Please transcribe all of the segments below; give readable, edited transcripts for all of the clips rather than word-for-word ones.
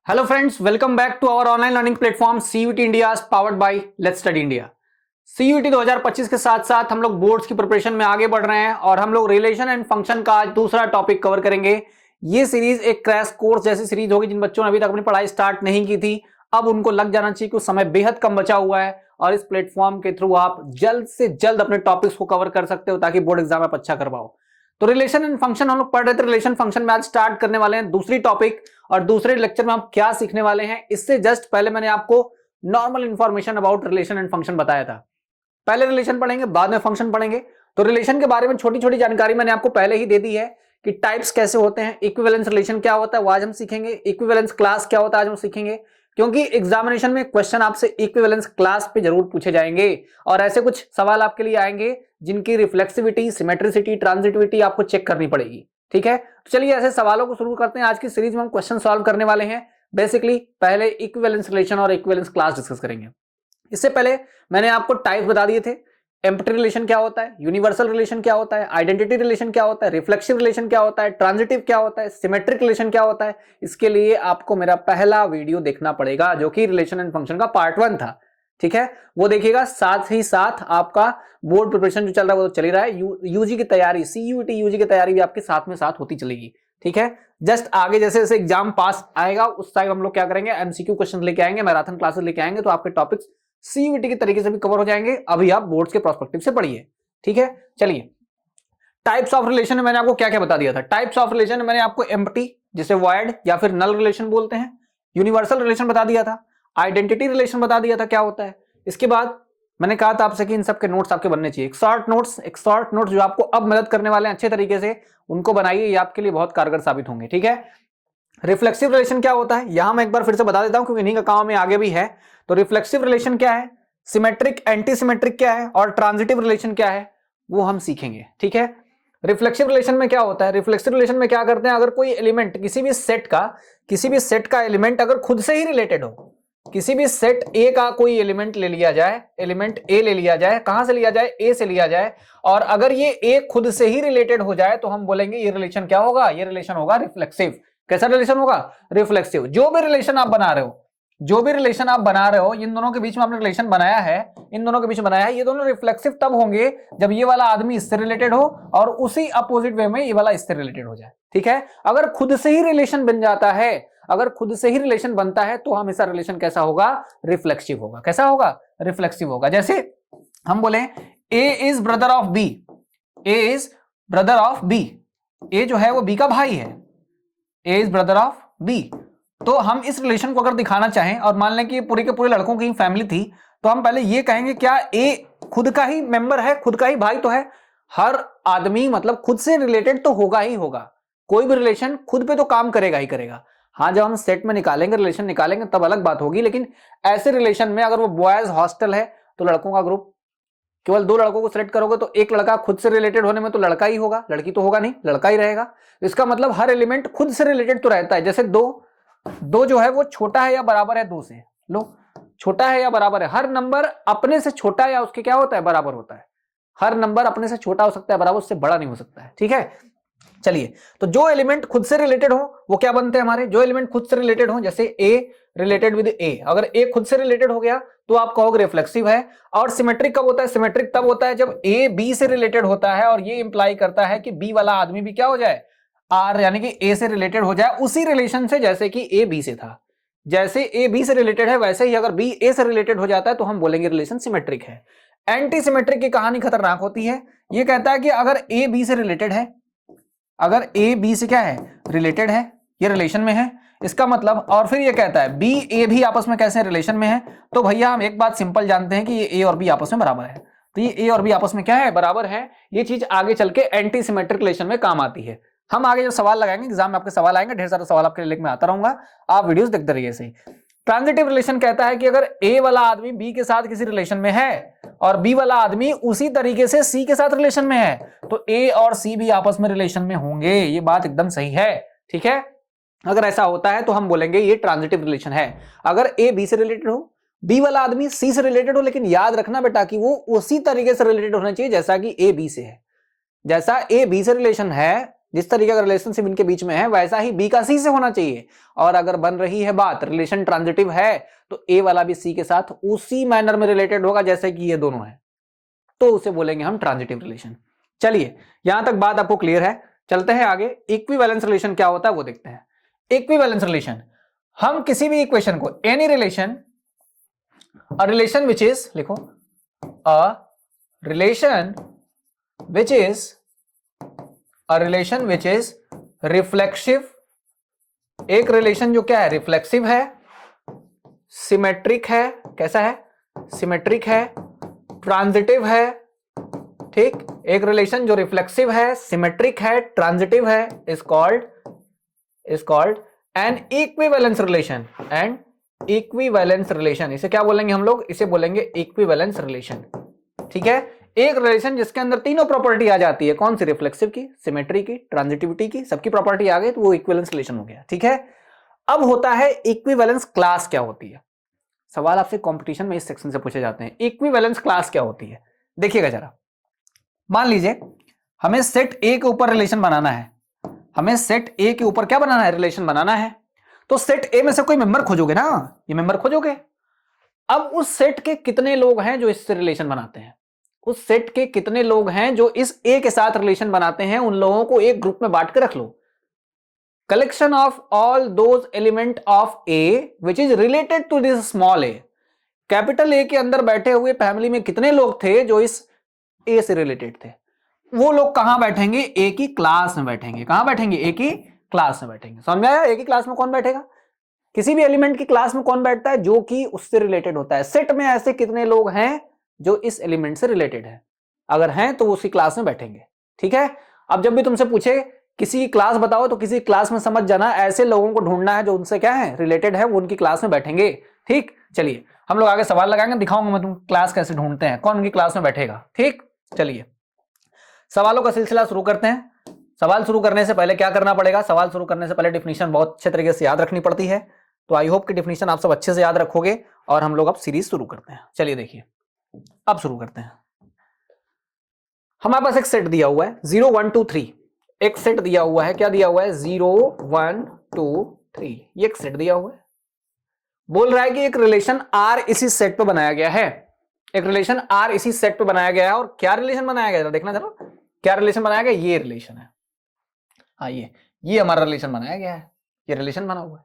Hello friends, welcome back to our online learning platform CUET India powered by let's study India. CUET 2025 के साथ साथ हम लोग boards की प्रिपरेशन में आगे बढ़ रहे हैं और हम लोग रिलेशन एंड फंक्शन का आज दूसरा टॉपिक कवर करेंगे। ये सीरीज एक क्रैश कोर्स जैसी सीरीज होगी। जिन बच्चों ने अभी तक अपनी पढ़ाई स्टार्ट नहीं की थी, अब उनको लग जाना चाहिए कि समय बेहद कम बचा हुआ है और इस प्लेटफॉर्म के थ्रू आप जल्द से जल्द अपने टॉपिक्स को कवर कर सकते हो ताकि बोर्ड एग्जाम आप अच्छा कर पाओ। तो रिलेशन एंड फंक्शन हम लोग पढ़ रहे थे। रिलेशन फंक्शन में आज स्टार्ट करने वाले हैं दूसरी टॉपिक और दूसरे लेक्चर में हम क्या सीखने वाले हैं, इससे जस्ट पहले मैंने आपको normal information about relation and function बताया था। पहले रिलेशन पढ़ेंगे, बाद में फंक्शन पढ़ेंगे। तो रिलेशन के बारे में छोटी छोटी जानकारी मैंने आपको पहले ही दे दी है कि टाइप्स कैसे होते हैं, इक्विवेलेंस रिलेशन क्या होता है वो आज हम सीखेंगे, इक्विवेलेंस क्लास क्या होता है आज हम सीखेंगे, क्योंकि एग्जामिनेशन में क्वेश्चन आपसे इक्विवेलेंस क्लास पे जरूर पूछे जाएंगे और ऐसे कुछ सवाल आपके लिए आएंगे जिनकी रिफ्लेक्सिविटी, सिमेट्रिसिटी, ट्रांजिटिविटी आपको चेक करनी पड़ेगी। ठीक है, तो चलिए ऐसे सवालों को शुरू करते हैं। आज की सीरीज में हम क्वेश्चन सॉल्व करने वाले हैं। बेसिकली पहले इक्विवेलेंस रिलेशन और इक्विवेलेंस क्लास डिस्कस करेंगे। इससे पहले मैंने आपको टाइप बता दिए थे। एम्प्टी रिलेशन क्या होता है, यूनिवर्सल रिलेशन क्या होता है, आइडेंटिटी रिलेशन क्या होता है, रिफ्लेक्सिव रिलेशन क्या होता है, ट्रांजिटिव क्या होता है, सिमेट्रिक रिलेशन क्या होता है। इसके लिए आपको मेरा पहला वीडियो देखना पड़ेगा जो कि रिलेशन एंड फंक्शन का पार्ट 1 था। ठीक है, वो देखिएगा। साथ ही साथ आपका बोर्ड प्रिपरेशन जो चल रहा है वो तो चल ही रहा है। यूजी की तैयारी, सीयूटी यूजी की तैयारी भी आपके साथ में साथ होती चलेगी। ठीक है, जस्ट आगे जैसे जैसे एग्जाम पास आएगा उस टाइम हम लोग क्या करेंगे, एमसीक्यू क्वेश्चन लेके आएंगे, मैराथन क्लासेस लेके आएंगे, तो आपके टॉपिक्स सीयूटी के तरीके से भी कवर हो जाएंगे। अभी आप बोर्ड्स के प्रोस्पेक्टिव से पढ़िए। ठीक है, चलिए टाइप्स ऑफ रिलेशन में मैंने आपको क्या क्या बता दिया था। टाइप्स ऑफ रिलेशन में मैंने आपको एम्प्टी, जिसे वॉइड या फिर नल रिलेशन बोलते हैं, यूनिवर्सल रिलेशन बता दिया था, आइडेंटिटी रिलेशन बता दिया था क्या होता है। इसके बाद मैंने कहा था आपसे कि इन सब के नोट्स आपके बनने चाहिए। एक शॉर्ट नोट्स जो आपको अब मदद करने वाले हैं अच्छे तरीके से, उनको बनाइए, ये आपके लिए बहुत कारगर साबित होंगे। ठीक है, रिफ्लेक्सिव रिलेशन क्या होता है यहां मैं एक बार फिर से बता देता हूं क्योंकि इन्हीं का काम में आगे भी है। तो रिफ्लेक्सिव रिलेशन क्या है, सिमेट्रिक एंटी सिमेट्रिक क्या है और ट्रांजिटिव रिलेशन क्या है वो हम सीखेंगे। ठीक है, रिफ्लेक्सिव रिलेशन में क्या होता है, रिफ्लेक्सिव रिलेशन में क्या करते हैं, अगर कोई एलिमेंट किसी भी सेट का एलिमेंट अगर खुद से ही रिलेटेड हो, किसी भी सेट ए का कोई एलिमेंट ले लिया जाए, एलिमेंट ए ले लिया जाए, कहां से लिया जाए, ए से लिया जाए, और अगर ये ए खुद से ही रिलेटेड हो जाए तो हम बोलेंगे ये रिलेशन क्या होगा, ये रिलेशन होगा रिफ्लेक्सिव। कैसा रिलेशन होगा, रिफ्लेक्सिव। जो भी रिलेशन आप बना रहे हो, इन दोनों के बीच में आपने रिलेशन बनाया है, इन दोनों के बीच में बनाया है, ये दोनों रिफ्लेक्सिव तब होंगे जब ये वाला आदमी इससे रिलेटेड हो और उसी अपोजिट वे में ये वाला इससे रिलेटेड हो जाए। ठीक है, अगर खुद से ही रिलेशन बन जाता है, अगर खुद से ही रिलेशन बनता है तो हमेशा रिलेशन कैसा होगा, रिफ्लेक्सिव होगा। कैसा होगा, रिफ्लेक्सिव होगा। जैसे हम बोले A is brother of B, A is brother of B, A जो है वो बी का भाई है, A is brother of B. तो हम इस रिलेशन को अगर दिखाना चाहें और मान लें कि पूरे के पूरे लड़कों की फैमिली थी, तो हम पहले ये कहेंगे क्या ए खुद का ही मेंबर है, खुद का ही भाई तो है। हर आदमी मतलब खुद से रिलेटेड तो होगा ही होगा, कोई भी रिलेशन खुद पे तो काम करेगा ही करेगा। हाँ, जब हम सेट में निकालेंगे, रिलेशन निकालेंगे तब अलग बात होगी, लेकिन ऐसे रिलेशन में अगर वो बॉयज हॉस्टल है तो लड़कों का ग्रुप, केवल 2 लड़कों को सेलेक्ट करोगे तो एक लड़का खुद से रिलेटेड होने में तो लड़का ही होगा, लड़की तो होगा नहीं, लड़का ही रहेगा। इसका मतलब हर एलिमेंट खुद से रिलेटेड तो रहता है। जैसे दो जो है वो छोटा है या बराबर है 2 से, लो छोटा है या बराबर है। हर नंबर अपने से छोटा या उसके क्या होता है, बराबर होता है। हर नंबर अपने से छोटा हो सकता है, बराबर, उससे बड़ा नहीं हो सकता है। ठीक है, चलिए तो जो एलिमेंट खुद से रिलेटेड हो वो क्या बनते हैं हमारे, जो एलिमेंट खुद से रिलेटेड हो, जैसे ए रिलेटेड विद ए, अगर ए खुद से रिलेटेड हो गया तो आप कहोगे रिफ्लेक्सिव है। और सिमेट्रिक कब होता है, सिमेट्रिक तब होता है जब ए बी से रिलेटेड होता है और ये इंप्लाई करता है कि बी वाला आदमी भी क्या हो जाए, आर यानी कि ए से रिलेटेड हो जाए उसी रिलेशन से, जैसे कि ए बी से था। जैसे ए बी से रिलेटेड है वैसे ही अगर बी ए से रिलेटेड हो जाता है तो हम बोलेंगे रिलेशन सिमेट्रिक है। एंटी सिमेट्रिक की कहानी खतरनाक होती है। ये कहता है कि अगर ए बी से रिलेटेड है, अगर ए बी से क्या है, रिलेटेड है, ये रिलेशन में है, इसका मतलब, और फिर ये कहता है बी ए भी आपस में कैसे रिलेशन में है, तो भैया हम एक बात सिंपल जानते हैं कि ये ए और बी आपस में बराबर है। तो ये ए और बी आपस में क्या है, बराबर है। ये चीज आगे चल के एंटी सिमेट्रिक रिलेशन में काम आती है। हम आगे जो सवाल लगाएंगे, एग्जाम में आपके सवाल आएंगे, ढेर सारे सवाल आपके लेके मैं आता रहूंगा, आप वीडियोस देखते रहिए। सही। ट्रांजिटिव रिलेशन कहता है कि अगर ए वाला आदमी बी के साथ किसी रिलेशन में है और बी वाला आदमी उसी तरीके से सी के साथ रिलेशन में है तो ए और सी भी आपस में रिलेशन में होंगे। ये बात एकदम सही है। ठीक है, अगर ऐसा होता है तो हम बोलेंगे ये ट्रांजिटिव रिलेशन है। अगर ए बी से रिलेटेड हो, बी वाला आदमी सी से रिलेटेड हो, लेकिन याद रखना बेटा कि वो उसी तरीके से रिलेटेड होना चाहिए जैसा कि ए बी से है। जैसा ए बी से रिलेशन है जिस तरीके का रिलेशनशिप इनके बीच में है वैसा ही बी का सी से होना चाहिए। और अगर बन रही है बात रिलेशन ट्रांजिटिव है तो ए वाला भी सी के साथ उसी मैनर में रिलेटेड होगा जैसे कि ये दोनों है, तो उसे बोलेंगे हम ट्रांजिटिव रिलेशन। चलिए यहां तक बात आपको क्लियर है, चलते हैं आगे। इक्विवेलेंस रिलेशन क्या होता है वो देखते हैं। इक्विवेलेंस रिलेशन, हम किसी भी इक्वेशन को any relation, a relation which is, लिखो a relation which is, a relation which is reflexive, एक रिलेशन जो क्या है रिफ्लेक्सिव है, सिमेट्रिक है, कैसा है सिमेट्रिक है, ट्रांजिटिव है, ठीक, एक रिलेशन जो रिफ्लेक्सिव है, सिमेट्रिक है, ट्रांजिटिव है, is called an equivalence relation. And equivalence relation, इसे क्या बोलेंगे हम लोग, इसे बोलेंगे इक्विवेलेंस रिलेशन। ठीक है, एक रिलेशन जिसके अंदर तीनों प्रॉपर्टी आ जाती है, कौन सी, रिफ्लेक्सिव की, सिमेट्री की, ट्रांजिटिविटी की, सबकी प्रॉपर्टी आ गई तो वो इक्विवेलेंस रिलेशन हो गया। ठीक है, अब होता है इक्विवेलेंस क्लास क्या होती है। सवाल आपसे कंपटीशन में इस सेक्शन से पूछे जाते हैं, इक्विवेलेंस क्लास क्या होती है। देखिएगा जरा, मान लीजिए हमें सेट ए के ऊपर रिलेशन बनाना है, हमें सेट ए के ऊपर क्या बनाना है, रिलेशन बनाना है। तो सेट ए में से कोई मेंबर खोजोगे ना, ये मेंबर खोजोगे। अब उस सेट के कितने लोग हैं जो इससे रिलेशन बनाते हैं, उस सेट के कितने लोग हैं जो इस ए के साथ रिलेशन बनाते हैं, उन लोगों को एक ग्रुप में बांट के रख लो। Collection of all those element of A which is related to this small A. Capital A के अंदर बैठे हुए फैमिली में कितने लोग थे जो इस ए से रिलेटेड थे, वो लोग कहां बैठेंगे, ए की क्लास में बैठेंगे। कहां बैठेंगे, ए की क्लास में बैठेंगे। समझ में आया, ए की क्लास में कौन बैठेगा, किसी भी एलिमेंट की क्लास में कौन बैठता है, जो कि उससे रिलेटेड होता है। सेट में ऐसे कितने लोग हैं जो इस एलिमेंट से रिलेटेड है, अगर हैं तो वो उसी क्लास में बैठेंगे। ठीक है, अब जब भी तुमसे पूछे किसी की क्लास बताओ तो किसी क्लास में समझ जाना, ऐसे लोगों को ढूंढना है जो उनसे क्या है, रिलेटेड है, वो उनकी क्लास में बैठेंगे। ठीक, चलिए हम लोग आगे सवाल लगाएंगे, दिखाऊंगा मैं तुम क्लास कैसे ढूंढते हैं, कौन उनकी क्लास में बैठेगा। ठीक, चलिए सवालों का सिलसिला शुरू करते हैं। सवाल शुरू करने से पहले क्या करना पड़ेगा, सवाल शुरू करने से पहले डिफिनीशन बहुत अच्छे तरीके से याद रखनी पड़ती है। तो आई होप कि डिफिनीशन आप सब अच्छे से याद रखोगे और हम लोग अब सीरीज शुरू करते हैं। चलिए देखिए, अब शुरू करते हैं। हमारे पास एक सेट दिया हुआ है 0 1 2 3, एक सेट दिया हुआ है, क्या दिया हुआ है, 0 1 2 3, ये एक सेट दिया हुआ है। बोल रहा है कि एक रिलेशन आर इसी सेट पे बनाया गया है, एक रिलेशन आर इसी सेट पे बनाया गया है। और क्या रिलेशन बनाया गया, देखना जरा क्या रिलेशन बनाया गया, ये रिलेशन है, हाँ ये हमारा रिलेशन बनाया गया है, ये रिलेशन बना हुआ है।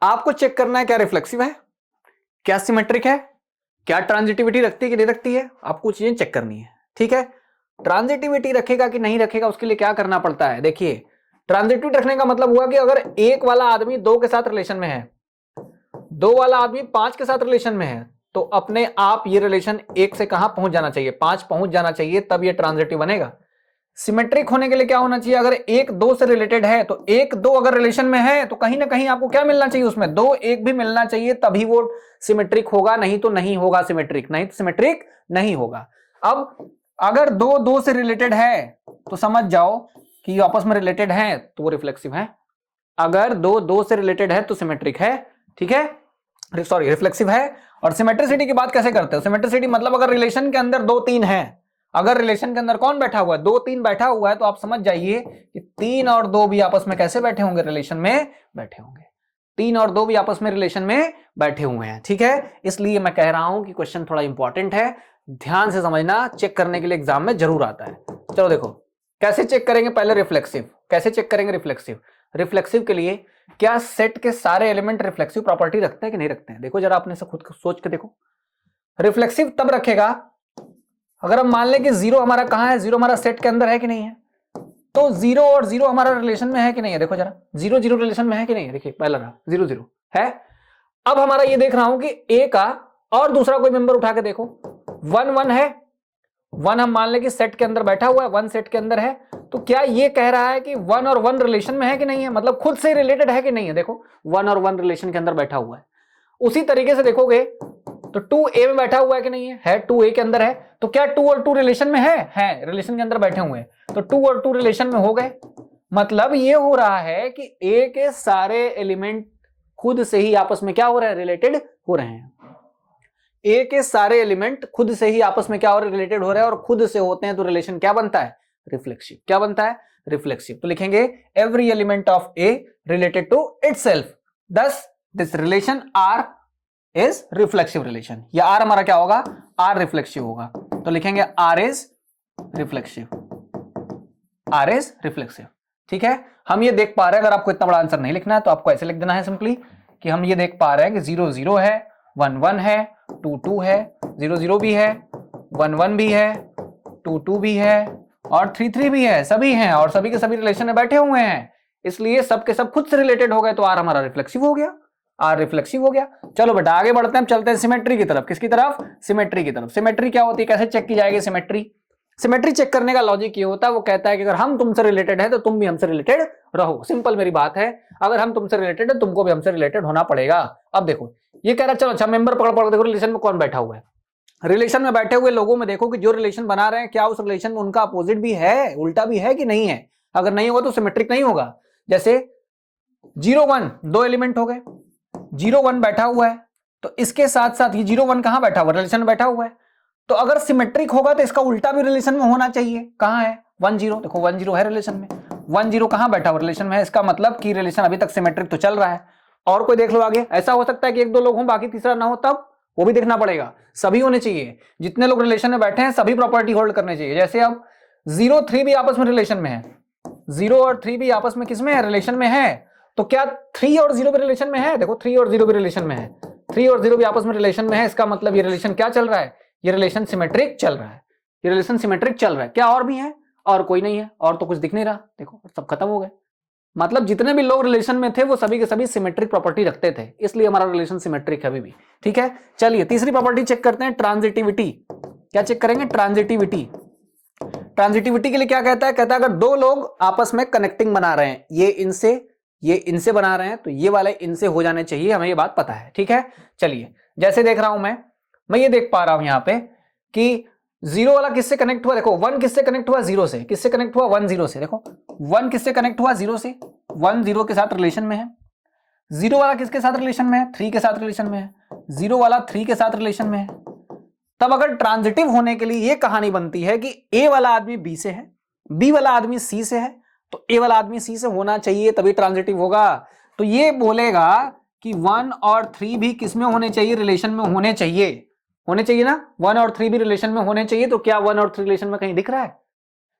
आपको चेक करना है क्या रिफ्लेक्सिव है, क्या सिमेट्रिक है, क्या ट्रांजिटिविटी रखती है कि नहीं रखती है, आपको चीजें चेक करनी है। ठीक है, ट्रांजिटिविटी रखेगा कि नहीं रखेगा उसके लिए क्या करना पड़ता है। देखिए, ट्रांजिटिविटी रखने का मतलब हुआ कि अगर एक वाला आदमी 2 के साथ रिलेशन में है, 2 वाला आदमी 5 के साथ रिलेशन में है, तो अपने आप ये रिलेशन 1 से कहां पहुंच जाना चाहिए, 5 पहुंच जाना चाहिए, तब ये ट्रांजिटिव बनेगा। सिमेट्रिक होने के लिए क्या होना चाहिए, अगर 1 2 से रिलेटेड है तो 1 2 अगर रिलेशन में है तो कहीं ना कहीं आपको क्या मिलना चाहिए, उसमें 2 1 भी मिलना चाहिए, तभी वो सिमेट्रिक होगा, नहीं तो नहीं होगा सिमेट्रिक, नहीं तो सिमेट्रिक नहीं होगा। अब अगर 2 2 से रिलेटेड है तो समझ जाओ कि आपस में रिलेटेड है तो वो रिफ्लेक्सिव है, अगर 2 2 से रिलेटेड है तो सिमेट्रिक है। ठीक है, सॉरी रिफ्लेक्सिव है। और सिमेट्रिसिटी की बात कैसे करते हो, सिमेट्रिसिटी मतलब अगर रिलेशन के अंदर 2 3 है, अगर रिलेशन के अंदर कौन बैठा हुआ है, 2 3 बैठा हुआ है, तो आप समझ जाइए कि 3 और 2 भी आपस में कैसे बैठे होंगे, रिलेशन में बैठे होंगे। 3 और 2 भी आपस में रिलेशन में बैठे हुए हैं। ठीक है, इसलिए मैं कह रहा हूं कि क्वेश्चन थोड़ा इंपॉर्टेंट है, ध्यान से समझना, चेक करने के लिए एग्जाम में जरूर आता है। चलो देखो कैसे चेक करेंगे, पहले रिफ्लेक्सिव कैसे चेक करेंगे। रिफ्लेक्सिव, रिफ्लेक्सिव के लिए क्या सेट के सारे एलिमेंट रिफ्लेक्सिव प्रॉपर्टी रखते हैं कि नहीं रखते हैं, देखो जरा अपने से खुद सोच के देखो। रिफ्लेक्सिव तब रखेगा अगर हम मान लें कि 0 हमारा कहां है, 0 हमारा सेट के अंदर है कि नहीं है, तो 0 और 0 हमारा रिलेशन में है कि नहीं है, देखो जरा 0 0 रिलेशन में है कि नहीं है, देखिए पहला रहा 0 0 है। अब हमारा ये देख रहा हूं कि ए का और दूसरा कोई मेंबर उठा के देखो, 1 1 है, 1 हम मान लें कि सेट के अंदर बैठा हुआ है, 1 सेट के अंदर है, तो क्या ये कह रहा है कि 1 और 1 रिलेशन में है कि नहीं है, मतलब खुद से रिलेटेड है कि नहीं है, देखो 1 और 1 रिलेशन के अंदर बैठा हुआ है। उसी तरीके से देखोगे तो 2a में बैठा हुआ है कि नहीं है 2a के अंदर है, तो क्या 2 और 2 रिलेशन में है रिलेशन के अंदर बैठे हुए हैं, तो 2 और 2 रिलेशन में हो गए। मतलब ये हो रहा है कि a के सारे एलिमेंट खुद से ही आपस में क्या हो रहे हैं, रिलेटेड हो रहे हैं। ए के सारे एलिमेंट खुद से ही आपस में क्या हो रहे हैं, रिलेटेड हो रहे हैं, और खुद से होते हैं तो रिलेशन क्या बनता है, रिफ्लेक्सिव। क्या बनता है, रिफ्लेक्सिव। तो लिखेंगे every element of A related to itself, thus this relation R is reflexive relation. या आर हमारा क्या होगा, आर रिफ्लेक्सिव होगा। तो लिखेंगे R is reflexive, R is reflexive. ठीक है, हम ये देख पा रहे हैं, अगर आपको इतना बड़ा आंसर नहीं लिखना है तो आपको ऐसे लिख देना है सिंपली कि हम ये देख पा रहे हैं कि 0 0 है, 1 1 है, 2 2 है, 0 0 भी है, 1 1 भी है, 2 2 भी है और 3 3 भी है, सभी हैं और सभी के सभी रिलेशन में बैठे हुए हैं, इसलिए सब के सब खुद से रिलेटेड हो गए, तो आर हमारा रिफ्लेक्सिव हो गया, आर रिफ्लेक्सिव हो गया। चलो बेटा आगे बढ़ते हैं, चलते हैं सिमेट्री की तरफ। किसकी तरफ, सिमेट्री की तरफ। सिमेट्री क्या होती है, कैसे चेक की जाएगी सिमेट्री? सिमेट्री चेक करने का लॉजिक ये होता है, वो कहता है कि अगर हम तुमसे रिलेटेड है तो तुम भी हमसे रिलेटेड रहो। सिंपल मेरी बात है, अगर हम तुमसे रिलेटेड है तुमको भी हमसे रिलेटेड होना पड़ेगा। अब देखो ये कह रहा है, चलो अच्छा मेंबर पकड़ पकड़ देखो रिलेशन में कौन बैठा हुआ है। रिलेशन में बैठे हुए लोगों में देखो कि जो रिलेशन बना रहे हैं क्या उस रिलेशन में उनका अपोजिट भी है, उल्टा भी है कि नहीं है। अगर नहीं होगा तो सिमेट्रिक नहीं होगा। जैसे 0 1 दो एलिमेंट हो गए, 0 1 बैठा हुआ है तो इसके साथ साथ ये 0 1 कहां बैठा हुआ, रिलेशन में बैठा हुआ है, तो अगर सिमेट्रिक होगा तो इसका उल्टा भी रिलेशन में होना चाहिए। कहां है, 1 0, देखो 1 0 है रिलेशन में, 1 0 कहां बैठा हुआ, रिलेशन में है, इसका मतलब कि रिलेशन अभी तक सिमेट्रिक तो चल रहा है। और कोई देख लो आगे, ऐसा हो सकता है कि 1 2 लोग हों बाकी तीसरा ना हो, तब वो भी देखना पड़ेगा। सभी होने चाहिए, जितने लोग रिलेशन में बैठे हैं सभी प्रॉपर्टी होल्ड करने चाहिए। जैसे अब 0 3 भी आपस में रिलेशन में है, 0 और 3 भी आपस में किसमें है, रिलेशन में है, तो क्या 3 और 0 भी रिलेशन में है? देखो 3 और 0 भी रिलेशन में है, 3 और 0 भी आपस में रिलेशन में है, इसका मतलब ये रिलेशन क्या चल रहा है, ये रिलेशन सिमेट्रिक चल रहा है, ये रिलेशन सिमेट्रिक चल रहा है। क्या और भी है? और कोई नहीं है, और तो कुछ दिख नहीं रहा, देखो सब खत्म हो गए। मतलब जितने भी लोग रिलेशन में थे वो सभी के सभी सिमेट्रिक प्रॉपर्टी रखते थे, इसलिए हमारा रिलेशन सिमेट्रिक है अभी भी। ठीक है, चलिए तीसरी प्रॉपर्टी चेक करते हैं, ट्रांजिटिविटी। क्या चेक करेंगे, ट्रांजिटिविटी। ट्रांजिटिविटी के लिए क्या कहता है, कहता है अगर दो लोग आपस में कनेक्टिंग बना रहे हैं, ये इनसे बना रहे हैं तो ये वाले इनसे हो जाने चाहिए, हमें ये बात पता है। ठीक है, चलिए जैसे देख रहा हूं मैं ये देख पा रहा हूं यहां पे कि 0 वाला किससे कनेक्ट हुआ, देखो 1 किससे कनेक्ट हुआ, 0 से। किससे कनेक्ट हुआ, 1 0 से। देखो 1 किससे कनेक्ट हुआ, 0 से, 1 0 के साथ रिलेशन में है। 0 वाला किसके साथ रिलेशन में है, 3 के साथ रिलेशन में है। 0 वाला 3 के साथ रिलेशन में है। तब अगर ट्रांजिटिव होने के लिए ये कहानी बनती है कि ए वाला आदमी बी से है, बी वाला आदमी सी से है, तो ए वाला आदमी सी से होना चाहिए तभी ट्रांजिटिव होगा। तो ये बोलेगा कि 1 और 3 भी किसमें होने चाहिए, रिलेशन में होने चाहिए ना, 1 और 3 भी रिलेशन में होने चाहिए। तो क्या 1 और 3 रिलेशन में कहीं दिख रहा है,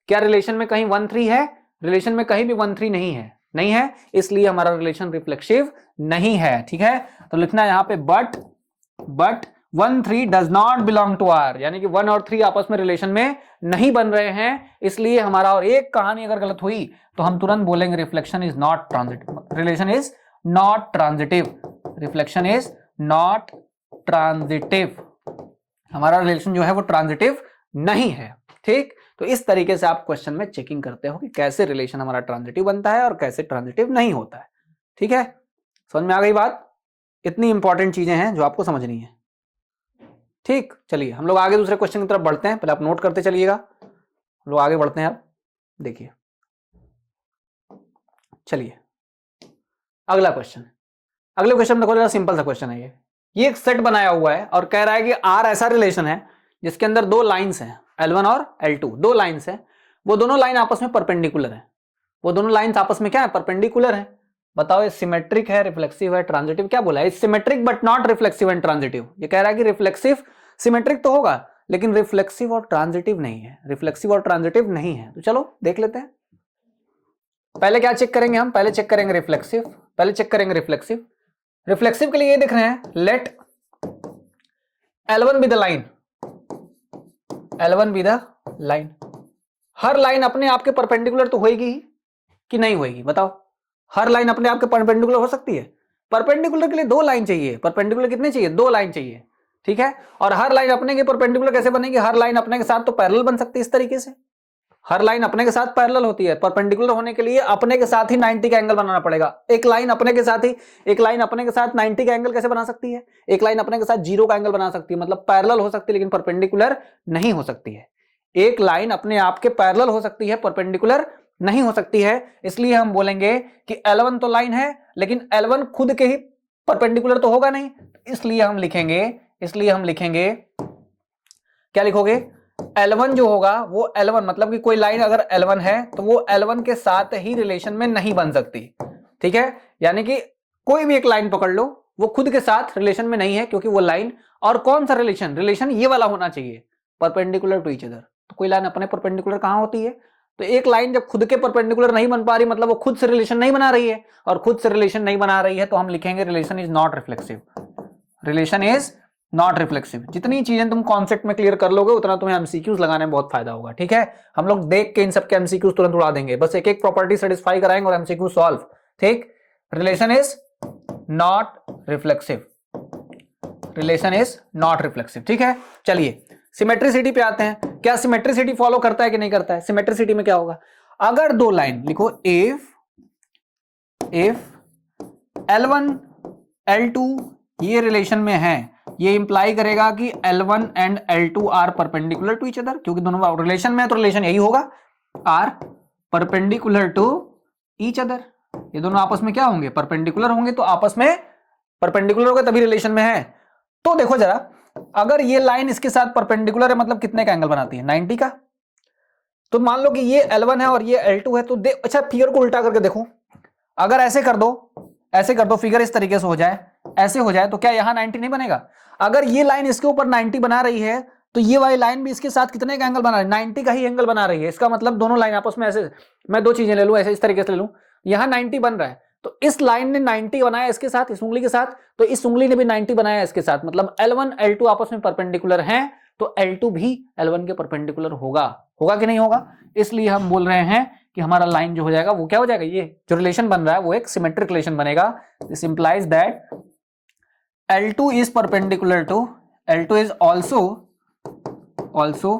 क्या रिलेशन में कहीं 1 3 है, रिलेशन में कहीं भी 1 3 नहीं है, इसलिए हमारा रिलेशन रिफ्लेक्सिव नहीं है। ठीक है, तो लिखना यहां पे but 1 3 does not belong to R, यानी कि 1 और 3 आपस में रिलेशन में नहीं बन रहे हैं, इसलिए हमारा और एक कहानी अगर गलत हुई तो हम तुरंत बोलेंगे reflection is not transitive, relation is not transitive, reflection is not transitive, हमारा रिलेशन जो है वो ट्रांजिटिव नहीं है। ठीक, तो इस तरीके से आप क्वेश्चन में चेकिंग करते हो कि कैसे रिलेशन हमारा ट्रांजिटिव बनता है और कैसे ट्रांजिटिव नहीं होता है। ठीक है, समझ में आ गई बात? इतनी इंपॉर्टेंट चीजें हैं जो आपको समझनी है। ठीक, चलिए हम लोग आगे दूसरे क्वेश्चन की तरफ बढ़ते हैं, पहले आप नोट करते चलिएगा, हम लोग आगे बढ़ते हैं। आप देखिए, चलिए अगला क्वेश्चन, अगले क्वेश्चन में देखो, सिंपल सा क्वेश्चन है ये एक सेट बनाया हुआ है और कह रहा है कि आर ऐसा रिलेशन है जिसके अंदर दो लाइंस हैं, L1 और L2, दो लाइंस हैं, वो दोनों लाइन आपस में परपेंडिकुलर हैं, वो दोनों लाइंस आपस में क्या है, परपेंडिकुलर है। बताओ ये सिमेट्रिक है, रिफ्लेक्सिव है, ट्रांजिटिव? क्या बोला है, symmetric but not reflexive and transitive. ये कह रहा है कि रिफ्लेक्सिव सिमेट्रिक तो होगा लेकिन रिफ्लेक्सिव और ट्रांजिटिव नहीं है, रिफ्लेक्सिव और ट्रांजिटिव नहीं है। तो चलो देख लेते हैं, पहले क्या चेक करेंगे हम, पहले चेक करेंगे रिफ्लेक्सिव, पहले चेक करेंगे रिफ्लेक्सिव। रिफ्लेक्सिव के लिए ये दिख रहे हैं, let L1 be the line, L1 be the line. हर लाइन अपने आप के परपेंडिकुलर तो होएगी ही कि नहीं होएगी, बताओ? हर लाइन अपने आप के परपेंडिकुलर हो सकती है? परपेंडिकुलर के लिए दो लाइन चाहिए, परपेंडिकुलर कितने चाहिए, दो लाइन चाहिए। ठीक है, और हर लाइन अपने के परपेंडिकुलर कैसे बनेगी, हर लाइन अपने के साथ तो पैरेलल बन सकती है इस तरीके से, हर लाइन अपने के साथ पैरेलल होती है। परपेंडिकुलर होने के लिए अपने के साथ ही 90 का एंगल बनाना पड़ेगा। एक लाइन अपने के साथ ही, एक लाइन अपने के साथ 90 का एंगल कैसे बना सकती है, एक लाइन अपने के साथ 0 का एंगल बना सकती है, मतलब पैरेलल हो सकती है लेकिन परपेंडिकुलर नहीं हो सकती है। एक लाइन अपने आप के पैरेलल हो सकती है, परपेंडिकुलर नहीं हो सकती है। इसलिए हम बोलेंगे कि L1 तो लाइन है लेकिन L1 खुद के ही परपेंडिकुलर तो होगा नहीं, इसलिए हम लिखेंगे क्या लिखोगे, L1 जो होगा वो L1 मतलब कि कोई लाइन अगर L1 है तो वो L1 के साथ ही रिलेशन में नहीं बन सकती, ठीक है। यानी कि कोई भी एक लाइन पकड़ लो, वो खुद के साथ रिलेशन में नहीं है, क्योंकि वो लाइन, और कौन सा रिलेशन ये वाला होना चाहिए, परपेंडिकुलर टू ईच अदर। तो कोई लाइन अपने परपेंडिकुलर कहां होती है, तो एक लाइन जब खुद के परपेंडिकुलर नहीं बन पा रही, मतलब वो खुद से रिलेशन नहीं बना रही है, और खुद से रिलेशन नहीं बना रही है तो हम लिखेंगे relation is not reflexive. Relation is not reflexive. जितनी चीजें तुम कॉन्सेप्ट में क्लियर कर लोगे उतना तुम्हें एमसीक्यूज लगाने में बहुत फायदा होगा, ठीक है। हम लोग देख के इन सबके एमसीक्यूज तुरंत उड़ा देंगे, बस एक एक प्रॉपर्टी सेटिस्फाई कराएंगे और एमसीक्यू सॉल्व, ठीक। Relation is not reflexive, relation is not reflexive, ठीक है। चलिए सिमेट्रिसिटी पे आते हैं। क्या सिमेट्रिसिटी फॉलो करता है कि नहीं करता है? सिमेट्रिसिटी में क्या होगा, अगर दो लाइन लिखो, इफ L1 L2 ये रिलेशन में है, ये इंप्लाई करेगा कि L1 and L2 are perpendicular to each other, क्योंकि दोनों रिलेशन में है तो रिलेशन यही होगा, are perpendicular to each other. ये दोनों आपस में क्या होंगे, परपेंडिकुलर होंगे, तो आपस में परपेंडिकुलर होगा तभी रिलेशन में है। तो देखो जरा, अगर ये लाइन इसके साथ परपेंडिकुलर है मतलब कितने का एंगल बनाती है, 90 का। तो मान लो कि ये L1 है और ये L2 है, तो अच्छा फिगर को उल्टा करके देखो, अगर ऐसे कर दो फिगर इस तरीके से हो जाए, ऐसे हो जाए, तो क्या यहां 90 नहीं बनेगा? अगर ये लाइन इसके ऊपर 90 बना रही है तो ये वाली लाइन भी इसके साथ कितने का एंगल बना रही है, 90 का ही एंगल बना रही है। इसका मतलब दोनों लाइन आपस में ऐसे, मैं दो चीजें ले लूं, ऐसे इस तरीके से ले लूं, यहां 90 बन रहा है, तो इस लाइन ने 90 बनाया इसके साथ, इस उंगली के साथ, तो इस उंगली ने भी 90 बनाया इसके साथ, मतलब L1 L2 आपस में परपेंडिकुलर हैं, तो L2 भी L1 के परपेंडिकुलर होगा कि नहीं होगा। इसलिए हम बोल रहे हैं कि हमारा लाइन जो हो जाएगा वो क्या हो जाएगा, ये जो रिलेशन बन रहा है वो एक सिमेट्रिक रिलेशन बनेगा। This implies that L2 is perpendicular to, L2 is also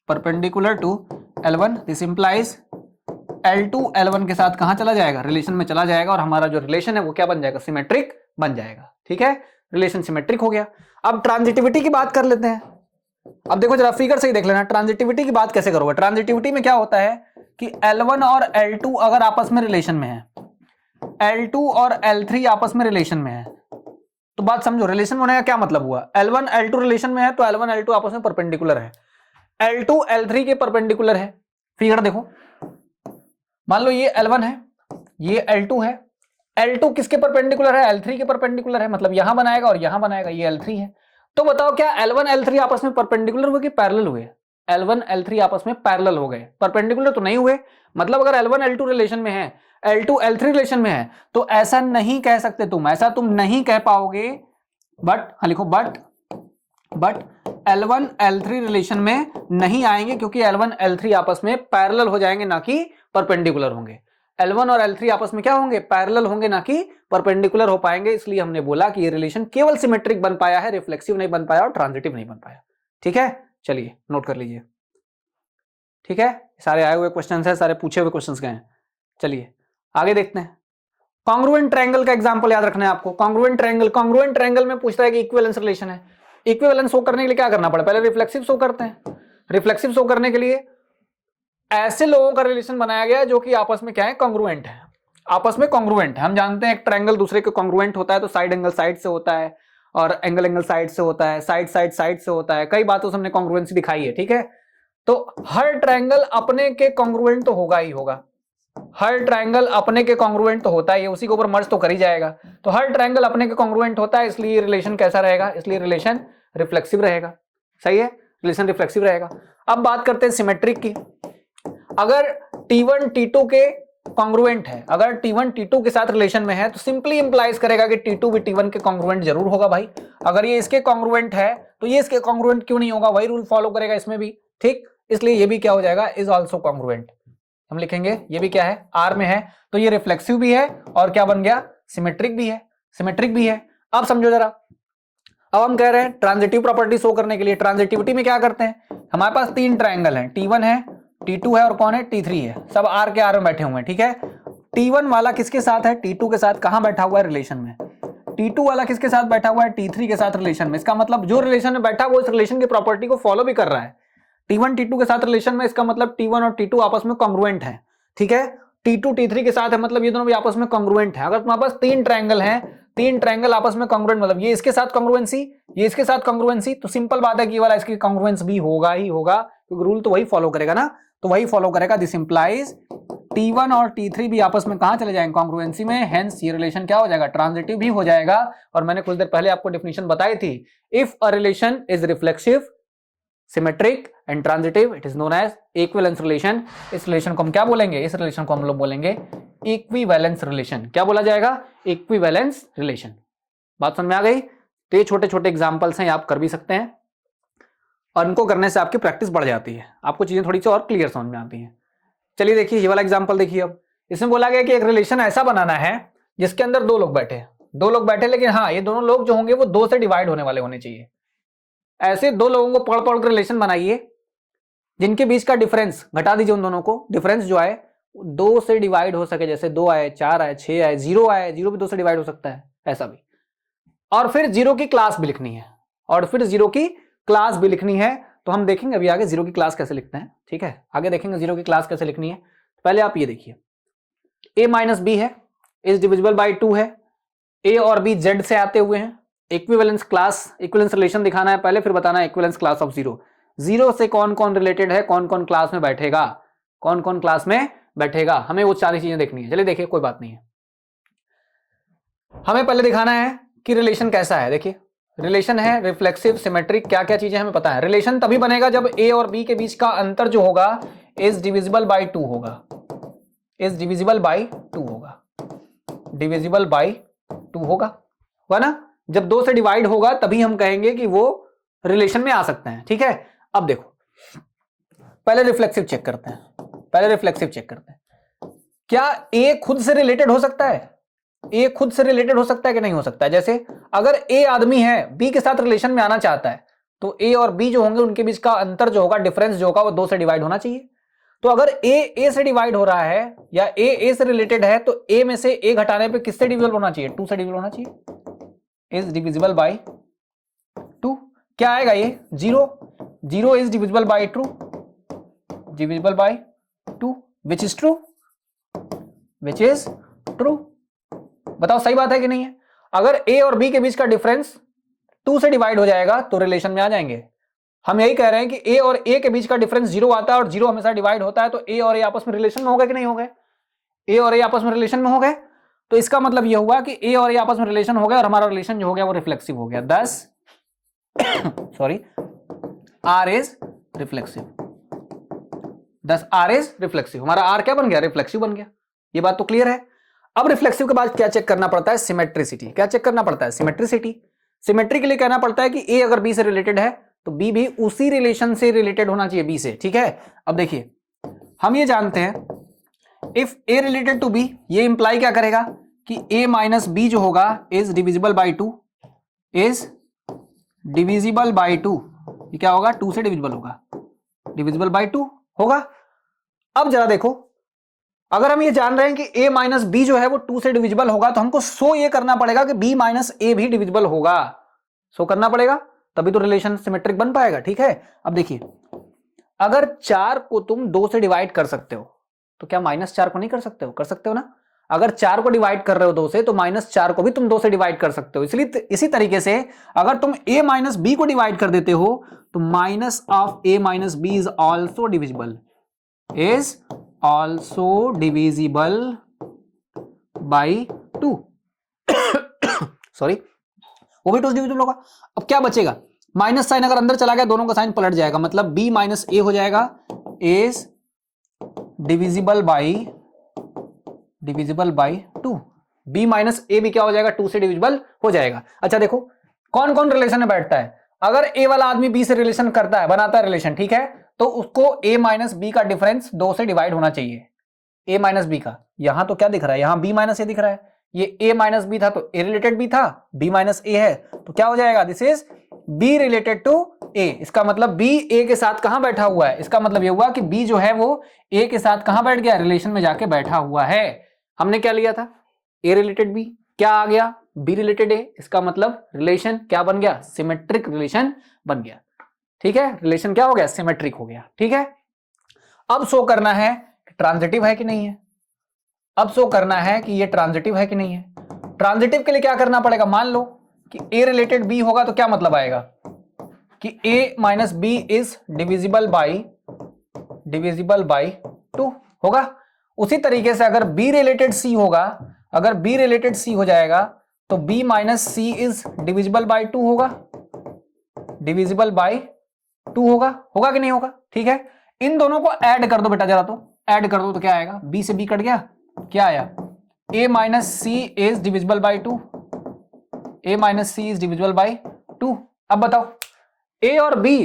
perpendicular to L1। This implies L2 L1 के साथ कहां चला जाएगा, रिलेशन में चला जाएगा, और हमारा जो रिलेशन है वो क्या बन जाएगा, सिमेट्रिक बन जाएगा, ठीक है। रिलेशन सिमेट्रिक हो गया। अब ट्रांजिटिविटी की बात कर लेते हैं। अब देखो जरा फिगर से ही देख लेना, ट्रांजिटिविटी की बात कैसे करोगे। ट्रांजिटिविटी में क्या होता है कि L1 और L2 अगर आपस में रिलेशन में है, L2 और L3 आपस में रिलेशन में है, तो बात समझो, रिलेशन होने का क्या मतलब हुआ, L1 L2 रिलेशन में है तो L1 L2 आपस में परपेंडिकुलर है, L2 L3 के परपेंडिकुलर है। फिगर देखो, मान लो ये L1 है, ये L2 है, L2 किसके परपेंडिकुलर है, L3 के परपेंडिकुलर है, मतलब यहां बनाएगा और यहां बनाएगा, ये L3 है। तो बताओ क्या L1 L3 आपस में परपेंडिकुलर हुए कि पैरेलल हुए? L1 L3 आपस में पैरेलल हो गए, परपेंडिकुलर तो नहीं हुए। मतलब अगर L1 L2 रिलेशन में है, L2 L3 रिलेशन में है, तो ऐसा नहीं कह सकते तुम, ऐसा तुम नहीं कह पाओगे, बट लिखो बट L1 L3 रिलेशन में नहीं आएंगे, क्योंकि L1 L3 आपस में पैरेलल हो जाएंगे, ना कि परपेंडिकुलर होंगे। L1 और L3 आपस में क्या होंगे, पैरेलल होंगे, ना कि परपेंडिकुलर हो पाएंगे। इसलिए हमने बोला कि ये रिलेशन केवल सिमेट्रिक बन पाया है, रिफ्लेक्सिव नहीं बन पाया और ट्रांजिटिव नहीं बन पाया, ठीक है। चलिए नोट कर लीजिए, ठीक है। सारे आए हुए क्वेश्चन है, सारे पूछे हुए क्वेश्चन गए हैं। चलिए आगे देखते हैं। कॉन्ग्रुएंट ट्रायंगल का एग्जांपल याद रखना है आपको। कॉन्ग्रुएंट ट्रायंगल में पूछता है कि इक्विवेलेंस रिलेशन है। इक्विवेलेंस शो करने के लिए क्या करना पड़ा, पहले रिफ्लेक्सिव शो करते हैं। रिफ्लेक्सिव शो करने के लिए ऐसे लोगों का रिलेशन बनाया गया जो कि आपस में क्या है, कॉन्ग्रुएंट है, आपस में कॉन्ग्रुएंट है। हम जानते हैं एक ट्रायंगल दूसरे के कॉन्ग्रुएंट होता है तो साइड एंगल साइड से होता है, और एंगल साइड से होता है, साइड से होता है। कई बातों से हमने कॉन्ग्रुएंसी दिखाई है, ठीक है। तो हर ट्रायंगल अपने के कॉन्ग्रुएंट तो होगा ही होगा, हर ट्रायंगल अपने के कॉन्ग्रुएंट तो होता है, ये उसी के ऊपर मर्ज तो कर ही जाएगा। तो हर ट्रायंगल अपने के कॉन्ग्रुएंट होता है, इसलिए रिलेशन कैसा रहेगा, इसलिए रिलेशन रिफ्लेक्सिव रहेगा। सही है, रिलेशन रिफ्लेक्सिव रहेगा। अब बात करते हैं सिमेट्रिक की। अगर T1 T2 के कॉन्ग्रुएंट है, अगर T1 T2 के साथ रिलेशन में है, तो सिंपली इंप्लाइज करेगा कि T2 भी T1 के कॉन्ग्रुएंट जरूर होगा भाई। अगर ये इसके कॉन्ग्रुएंट है तो ये इसके कॉन्ग्रुएंट क्यों नहीं होगा, वही रूल फॉलो करेगा इसमें भी, ठीक। इसलिए ये भी क्या हो जाएगा, इज ऑल्सो कॉन्ग्रुएंट। हम लिखेंगे ये भी क्या है, आर में है, तो ये रिफ्लेक्सिव भी है और क्या बन गया, सिमेट्रिक भी है, सिमेट्रिक भी है। अब समझो जरा, अब हम कह रहे हैं ट्रांजिटिव प्रॉपर्टी शो करने के लिए। ट्रांजिटिविटी में क्या करते हैं, हमारे पास तीन ट्रायंगल हैं, T1 है, T2 है और कौन है, T3 है। सब आर के आर में बैठे हुए हैं, ठीक है। T1 वाला किसके साथ है, T2 के साथ। कहां बैठा हुआ है, रिलेशन में। T2 वाला किसके साथ बैठा हुआ है, T3 के साथ रिलेशन में। इसका मतलब जो रिलेशन में बैठा वो इस रिलेशन की प्रॉपर्टी को फॉलो भी कर रहा है। T1 T2 के साथ रिलेशन में, इसका मतलब T1 और T2 आपस में कॉन्ग्रुएंट है, ठीक है। T2 T3 के साथ है, मतलब ये दोनों भी आपस में कॉन्ग्रुएंट है। अगर तुम्हारे पास तीन ट्रायंगल हैं, तीन ट्रायंगल आपस में कॉन्ग्रुएंट, मतलब ये इसके साथ कॉन्ग्रुएंसी, ये इसके साथ कॉन्ग्रुएंसी, तो सिंपल बात है कि ये वाला इसकी कॉन्ग्रुएंस भी होगा ही होगा, क्योंकि रूल तो वही फॉलो करेगा ना, तो वही फॉलो करेगा। दिस इंप्लाइज T1 और T3 भी आपस में कहां चले जाएंगे, कॉन्ग्रुएंसी में, हेंस ये रिलेशन क्या हो जाएगा, ट्रांजिटिव भी हो जाएगा। और मैंने कुछ देर पहले आपको डेफिनेशन बताई थी, if a relation is reflexive, symmetric and transitive, it is known as equivalence relation. इस रिलेशन को हम क्या बोलेंगे, इस रिलेशन को हम लोग बोलेंगे इक्विवेलेंस रिलेशन। क्या बोला जाएगा, इक्विवेलेंस रिलेशन। बात समझ में आ गई। तो ये छोटे छोटे एग्जांपल्स हैं, आप कर भी सकते हैं और इनको करने से आपकी प्रैक्टिस बढ़ जाती है, आपको चीजें थोड़ी सी और क्लियर समझ में आती हैं। चलिए देखिए ये वाला एग्जांपल देखिए। अब इसमें बोला गया कि एक रिलेशन ऐसा बनाना है जिसके अंदर दो लोग बैठे, लेकिन हाँ ये दोनों लोग जो होंगे वो दो से डिवाइड होने वाले होने चाहिए। ऐसे दो लोगों को पढ़ कर रिलेशन बनाइए जिनके बीच का डिफरेंस, घटा दीजिए उन दोनों को, डिफरेंस जो आए दो से डिवाइड हो सके। जैसे 2 आए, 4 आए, 6 आए, 0 आए, 0 भी 2 से डिवाइड हो सकता है, ऐसा भी। और फिर 0 की क्लास भी लिखनी है, तो हम देखेंगे अभी आगे 0 की क्लास कैसे लिखते हैं, ठीक है, आगे देखेंगे 0 की क्लास कैसे लिखनी है। पहले आप ये देखिए, a माइनस बी है, इज डिविजिबल बाई 2 है, a और b z से आते हुए हैं, इक्विवेलेंस क्लास, इक्विवेलेंस रिलेशन दिखाना है पहले, फिर बताना है इक्विवेलेंस क्लास ऑफ 0। 0 से कौन कौन रिलेटेड है, कौन कौन क्लास में बैठेगा, हमें वो सारी चीजें देखनी है। चलिए देखिए, कोई बात नहीं है, हमें पहले दिखाना है कि रिलेशन कैसा है। देखिए रिलेशन है रिफ्लेक्सिव, सिमेट्रिक, क्या क्या चीजें हमें पता है। रिलेशन तभी बनेगा जब a और b के बीच का अंतर जो होगा इज डिविजिबल बाई 2 होगा, हुआ ना। जब 2 से डिवाइड होगा तभी हम कहेंगे कि वो रिलेशन में आ सकते हैं, ठीक है। अब देखो पहले रिफ्लेक्सिव चेक करते हैं, क्या a खुद से रिलेटेड हो सकता है, ए खुद से रिलेटेड हो सकता है कि नहीं हो सकता है। जैसे अगर ए आदमी है, बी के साथ रिलेशन में आना चाहता है, तो ए और बी जो होंगे उनके बीच का अंतर जो होगा, डिफरेंस जो होगा, वो 2 से डिवाइड होना चाहिए। तो अगर ए से डिवाइड हो रहा है या ए से रिलेटेड है, तो ए में से ए घटाने पे किससे डिविजिबल होना चाहिए, 2 से डिविजिबल होना चाहिए। इज डिविजिबल बाई 2, क्या आएगा ये 0 is divisible by 2, which is true. बताओ सही बात है कि नहीं है। अगर a और b के बीच का डिफरेंस 2 से डिवाइड हो जाएगा तो रिलेशन में आ जाएंगे। हम यही कह रहे हैं कि a और a के बीच का डिफरेंस 0 आता है और 0 हमेशा डिवाइड होता है, तो a और a आपस में रिलेशन में हो गए कि नहीं हो गए, तो इसका मतलब यह हुआ कि a और a आपस में रिलेशन हो गया और हमारा रिलेशन जो हो गया वो रिफ्लेक्सिव हो गया। दस सॉरी r इज रिफ्लेक्सिव, हमारा r क्या बन गया, रिफ्लेक्सिव बन गया। ये बात तो क्लियर है। अब रिफ्लेक्सिव के बाद क्या चेक करना पड़ता है, सिमेट्रिसिटी। क्या चेक करना पड़ता है, सिमेट्री के लिए कहना पड़ता है कि a अगर b से रिलेटेड है तो b भी उसी रिलेशन से रिलेटेड होना चाहिए b से, ठीक है। अब देखिए हम ये जानते हैं if a related to b, ये इंप्लाई क्या करेगा कि a माइनस b जो होगा इज डिविजिबल बाई 2, ये क्या होगा, 2 से डिविजिबल बाई 2 होगा। अब जरा देखो, अगर हम ये जान रहे हैं कि a माइनस बी जो है वो 2 से डिविजिबल होगा, तो हमको शो ये करना पड़ेगा कि b माइनस ए भी डिविजिबल होगा, शो करना पड़ेगा, तभी तो रिलेशन सिमेट्रिक बन पाएगा, ठीक है। अब देखिए अगर 4 को तुम 2 से डिवाइड कर सकते हो तो क्या -4 को नहीं कर सकते हो, कर सकते हो ना। अगर 4 को डिवाइड कर रहे हो 2 से तो -4 को भी तुम 2 से डिवाइड कर सकते हो। इसलिए इसी तरीके से अगर तुम a माइनस बी को डिवाइड कर देते हो तो minus of a minus B is also divisible by 2 sorry, वो भी 2 से डिविजिबल होगा। अब क्या बचेगा, माइनस साइन अगर अंदर चला गया दोनों का साइन पलट जाएगा, मतलब b माइनस ए हो जाएगा, is divisible by 2। b minus A भी क्या हो जाएगा, 2 से डिविजिबल हो जाएगा। अच्छा देखो कौन कौन रिलेशन में बैठता है। अगर a वाला आदमी b से रिलेशन करता है, बनाता है रिलेशन, ठीक है, तो उसको a माइनस बी का डिफरेंस 2 से डिवाइड होना चाहिए, a माइनस बी का। यहां तो क्या दिख रहा है, यहां b माइनस ए दिख रहा है, ये a माइनस बी था तो a रिलेटेड b था, b माइनस ए है तो क्या हो जाएगा, this is b related to a। इसका मतलब b a के साथ कहां बैठा हुआ है, इसका मतलब ये हुआ कि b जो है वो a के साथ कहां बैठ गया, रिलेशन में जाके बैठा हुआ है। हमने क्या लिया था, a रिलेटेड b, क्या आ गया, b रिलेटेड a, इसका मतलब रिलेशन क्या बन गया, सिमेट्रिक रिलेशन बन गया, ठीक है। रिलेशन क्या हो गया, सिमेट्रिक हो गया, ठीक है। अब शो करना है ट्रांजिटिव है कि नहीं है, ये ट्रांजिटिव है कि नहीं है। ट्रांजिटिव के लिए क्या करना पड़ेगा, मान लो कि a रिलेटेड b होगा तो क्या मतलब आएगा कि a minus B is divisible by divisible by 2 होगा। उसी तरीके से अगर B रिलेटेड C होगा, अगर B रिलेटेड C हो जाएगा तो B minus C is divisible by 2 होगा, डिविजिबल बाई 2 होगा, होगा कि नहीं होगा? ठीक है, इन दोनों को ऐड कर दो बेटा जरा, तो ऐड कर दो तो क्या आएगा, B से B कट गया, क्या आया, A minus C is divisible by 2, A minus C is divisible by 2। अब बताओ A और B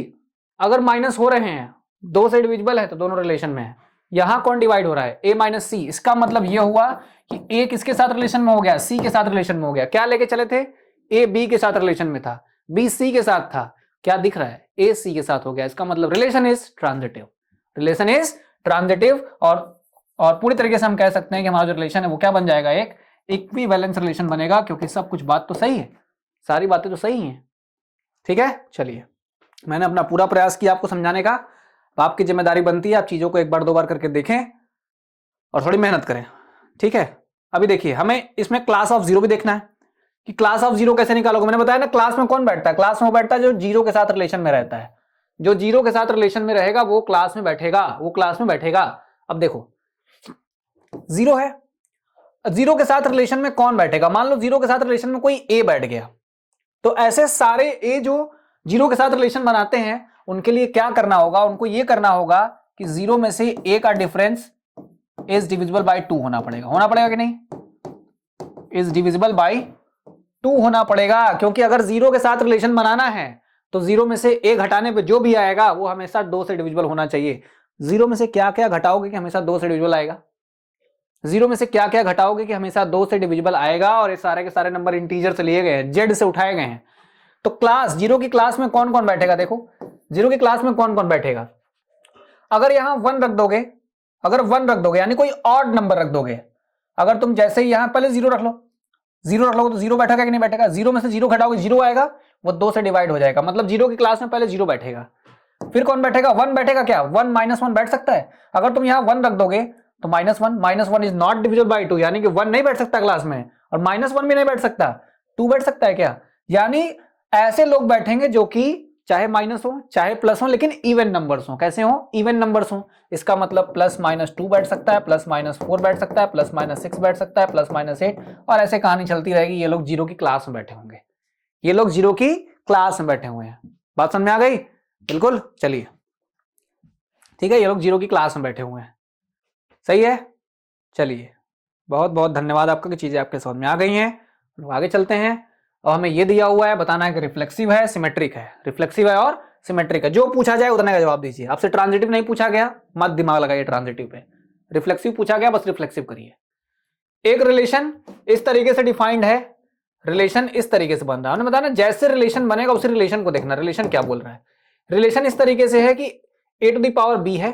अगर माइनस हो रहे हैं, दो से डिविजिबल है तो दोनों रिलेशन में है, यहां कौन डिवाइड हो रहा है, A माइनस सी, इसका मतलब यह हुआ कि A किसके साथ रिलेशन में हो गया, C के साथ रिलेशन में हो गया। क्या लेके चले थे, A B के साथ रिलेशन में था, B C के साथ था, क्या दिख रहा है, A C के साथ हो गया। इसका मतलब relation is transitive, relation is transitive. और पूरी तरीके से हम कह सकते हैं कि हमारा जो रिलेशन है वो क्या बन जाएगा, एक इक्विवेलेंस रिलेशन बनेगा, क्योंकि सब कुछ बात तो सही है, सारी बातें तो सही हैं। ठीक है, चलिए मैंने अपना पूरा प्रयास किया आपको समझाने का, तो आपकी जिम्मेदारी बनती है आप चीजों को एक बार दो बार करके देखें और थोड़ी मेहनत करें। ठीक है, अभी देखिए हमें इसमें क्लास ऑफ जीरो भी देखना है कि क्लास ऑफ जीरो कैसे निकालोगे। मैंने बताया ना, क्लास में कौन बैठता है, क्लास में वो बैठता है जो जीरो के साथ रिलेशन में रहता है, जो जीरो के साथ रिलेशन में रहेगा वो क्लास में बैठेगा, वो क्लास में बैठेगा। अब देखो जीरो है, जीरो के साथ रिलेशन में कौन बैठेगा, मान लो जीरो के साथ रिलेशन में कोई ए बैठ गया, तो ऐसे सारे ए जो जीरो के साथ रिलेशन बनाते हैं उनके लिए क्या करना होगा, उनको ये करना होगा कि जीरो में से ए का डिफरेंस इज डिविजिबल बाई 2 होना पड़ेगा, होना पड़ेगा कि नहीं, इज डिविजिबल बाई 2 होना पड़ेगा। क्योंकि अगर जीरो के साथ रिलेशन बनाना है तो जीरो में से ए घटाने पे जो भी आएगा वो हमेशा 2 से डिविजिबल होना चाहिए। जीरो में से क्या क्या घटाओगे कि हमेशा 2 से डिविजिबल आएगा, जीरो में से क्या क्या घटाओगे कि हमेशा 2 से डिविजिबल आएगा, और ये सारे के सारे नंबर इंटीजर से लिए गए हैं, जेड से उठाए गए हैं। तो क्लास जीरो की क्लास में कौन कौन बैठेगा, देखो जीरो की क्लास में कौन कौन बैठेगा। अगर यहां 1 रख दोगे, अगर 1 रख दोगे यानी कोई ऑड नंबर रख दोगे, अगर तुम जैसे ही यहां पहले जीरो रख लो, जीरो रख लोगे तो जीरो बैठेगा कि नहीं बैठेगा, जीरो में से जीरो घटाओगे जीरो आएगा, वो 2 से डिवाइड हो जाएगा, मतलब जीरो की क्लास में पहले जीरो बैठेगा, फिर कौन बैठेगा, 1 बैठेगा। क्या 1 माइनस 1 बैठ सकता है, अगर तुम यहां 1 रख दोगे तो minus one is not divisible by 2, यानी कि 1 नहीं बैठ सकता क्लास में, और -1 भी नहीं बैठ सकता, 2 बैठ सकता है क्या, यानी ऐसे लोग बैठेंगे जो कि चाहे माइनस हो चाहे प्लस हो लेकिन इवन नंबर्स हो, कैसे हो, इवन नंबर्स हो। इसका मतलब +-2 बैठ सकता है, +-4 बैठ सकता है, +-6 बैठ सकता है, +-8, और ऐसे कहानी चलती रहेगी। ये लोग जीरो की क्लास में बैठे होंगे, ये लोग जीरो की क्लास में बैठे हुए हैं, बात समझ में आ गई, बिल्कुल। चलिए ठीक है, ये लोग जीरो की क्लास में बैठे हुए हैं, सही है। चलिए बहुत बहुत धन्यवाद आपका कि चीजें आपके समझ में आ गई हैं। आगे चलते हैं, और हमें यह दिया हुआ है बताना है कि रिफ्लेक्सिव है सिमेट्रिक है, रिफ्लेक्सिव है और सिमेट्रिक है, जो पूछा जाए उतने का जवाब दीजिए। आपसे ट्रांजिटिव नहीं पूछा गया, मत दिमाग लगाइए ट्रांजिटिव पे, रिफ्लेक्सिव पूछा गया बस रिफ्लेक्सिव करिए। एक रिलेशन इस तरीके से डिफाइंड है, रिलेशन इस तरीके से बन रहा है, हमने बताया ना जैसे रिलेशन बनेगा उसी रिलेशन को देखना, रिलेशन क्या बोल रहा है। रिलेशन इस तरीके से है कि a to the power b है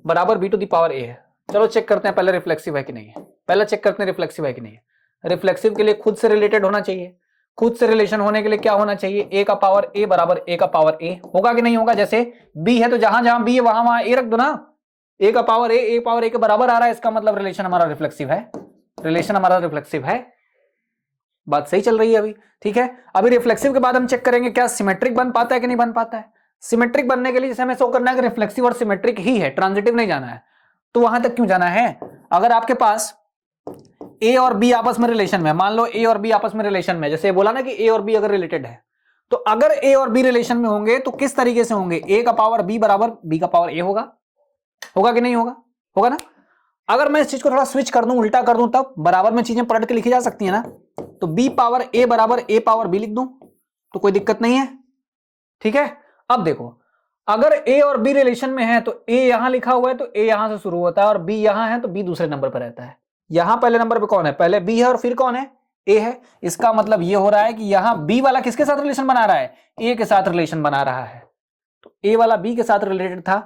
बराबर b to the power a है। चलो चेक करते हैं पहले रिफ्लेक्सिव है कि नहीं है, पहले चेक करते हैं रिफ्लेक्सिव है कि नहीं है। रिफ्लेक्सिव के लिए खुद से रिलेटेड होना चाहिए, खुद से रिलेशन होने के लिए क्या होना चाहिए, a का पावर a बराबर a का पावर a, होगा कि नहीं होगा। जैसे b है तो जहां जहां b है वहां वहां a रख दो ना, a का पावर a पावर a के बराबर आ रहा है, इसका मतलब रिलेशन हमारा रिफ्लेक्सिव है, रिलेशन हमारा रिफ्लेक्सिव है। बात सही चल रही है अभी, ठीक है। अभी रिफ्लेक्सिव के बाद हम चेक करेंगे क्या सिमेट्रिक बन पाता है कि नहीं बन पाता है। सिमेट्रिक बनने के लिए जैसे हमें शो करना है कि रिफ्लेक्सिव और सिमेट्रिक ही है, ट्रांजिटिव नहीं जाना है, तो वहां तक क्यों जाना है। अगर आपके पास a और b आपस में रिलेशन में, मान लो a और b आपस में रिलेशन में, जैसे बोला ना कि a और b अगर रिलेटेड है, तो अगर a और b रिलेशन में होंगे तो किस तरीके से होंगे, a का पावर b बराबर b का पावर a होगा, होगा कि नहीं होगा, होगा ना। अगर मैं इस चीज को थोड़ा स्विच कर दूं, उल्टा कर दूं, तब बराबर में चीजें पलट के लिखी जा सकती है ना, तो b पावर a बराबर a पावर b लिख दूं तो कोई दिक्कत नहीं है, ठीक है। अब देखो अगर a और b रिलेशन में है तो a यहां लिखा हुआ है तो a यहां से शुरू होता है, और b यहां है तो b दूसरे नंबर पर रहता है। यहां पहले नंबर पे कौन है, पहले b है और फिर कौन है, a है। इसका मतलब यह हो रहा है कि यहां b वाला किसके साथ रिलेशन बना रहा है, a के साथ रिलेशन बना रहा है, तो a वाला b के साथ रिलेटेड था,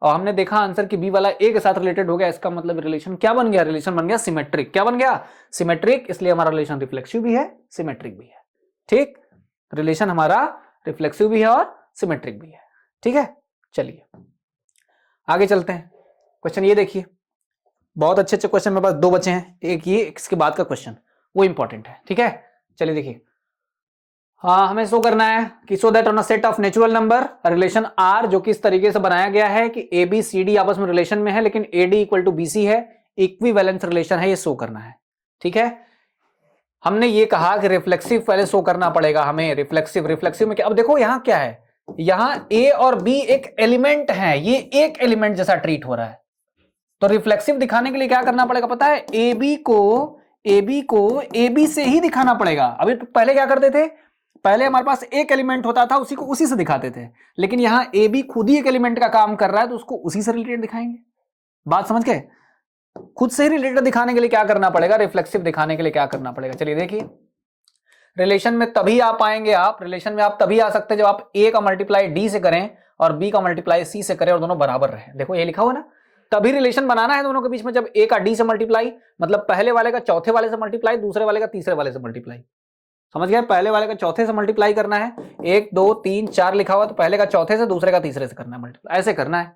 और हमने देखा आंसर कि b वाला a के साथ रिलेटेड हो गया। इसका मतलब रिलेशन क्या बन गया, रिलेशन बन गया सिमेट्रिक। क्या बन गया, सिमेट्रिक। इसलिए हमारा रिलेशन रिफ्लेक्सिव भी है सिमेट्रिक भी है, ठीक। रिलेशन हमारा रिफ्लेक्सिव भी है और सिमेट्रिक भी है, ठीक है। चलिए आगे चलते हैं। क्वेश्चन ये देखिए, बहुत अच्छे अच्छे क्वेश्चन मेरे पास दो बचे हैं, एक ये इसके बाद का क्वेश्चन वो इंपॉर्टेंट है, ठीक है। चलिए देखिए, हाँ, हमें शो करना है कि so that on a set of natural number relation are, जो कि इस तरीके से बनाया गया है कि ए बी सी डी आपस में रिलेशन में है, लेकिन A D equal to B C है, इक्विवेलेंस रिलेशन है, ये शो करना है। ठीक है, हमने ये कहा कि रिफ्लेक्सिव पहले शो करना पड़ेगा हमें। रिफ्लेक्सिव में क्या, अब देखो यहां क्या है, यहां ए और बी एक एलिमेंट है, ये एक एलिमेंट जैसा ट्रीट हो रहा है। तो रिफ्लेक्सिव दिखाने के लिए क्या करना पड़ेगा पता है, ए बी को ए बी से ही दिखाना पड़ेगा। अभी पहले क्या करते थे, पहले हमारे पास एक एलिमेंट होता था, उसी को उसी से दिखाते थे, लेकिन यहां ए बी खुद ही एक एलिमेंट का काम कर रहा है, तो उसको उसी से रिलेटेड दिखाएंगे। बात समझ गए? खुद से ही रिलेटेड दिखाने के लिए क्या करना पड़ेगा, रिफ्लेक्सिव दिखाने के लिए क्या करना पड़ेगा। चलिए देखिए, रिलेशन में तभी आ पाएंगे आप, रिलेशन में आप तभी आ सकते हैं जब आप ए का मल्टीप्लाई डी से करें और बी का मल्टीप्लाई सी से करें और दोनों बराबर रहे। देखो ये लिखा हुआ ना, तभी रिलेशन बनाना है दोनों के बीच में, जब ए का डी से मल्टीप्लाई मतलब पहले वाले का चौथे वाले से मल्टीप्लाई, दूसरे वाले का तीसरे वाले से मल्टीप्लाई। समझ गए? पहले वाले का चौथे से मल्टीप्लाई करना है, 1 2 3 4 लिखा हुआ, तो पहले का चौथे से दूसरे का तीसरे से करना है मल्टीप्लाई, ऐसे करना है,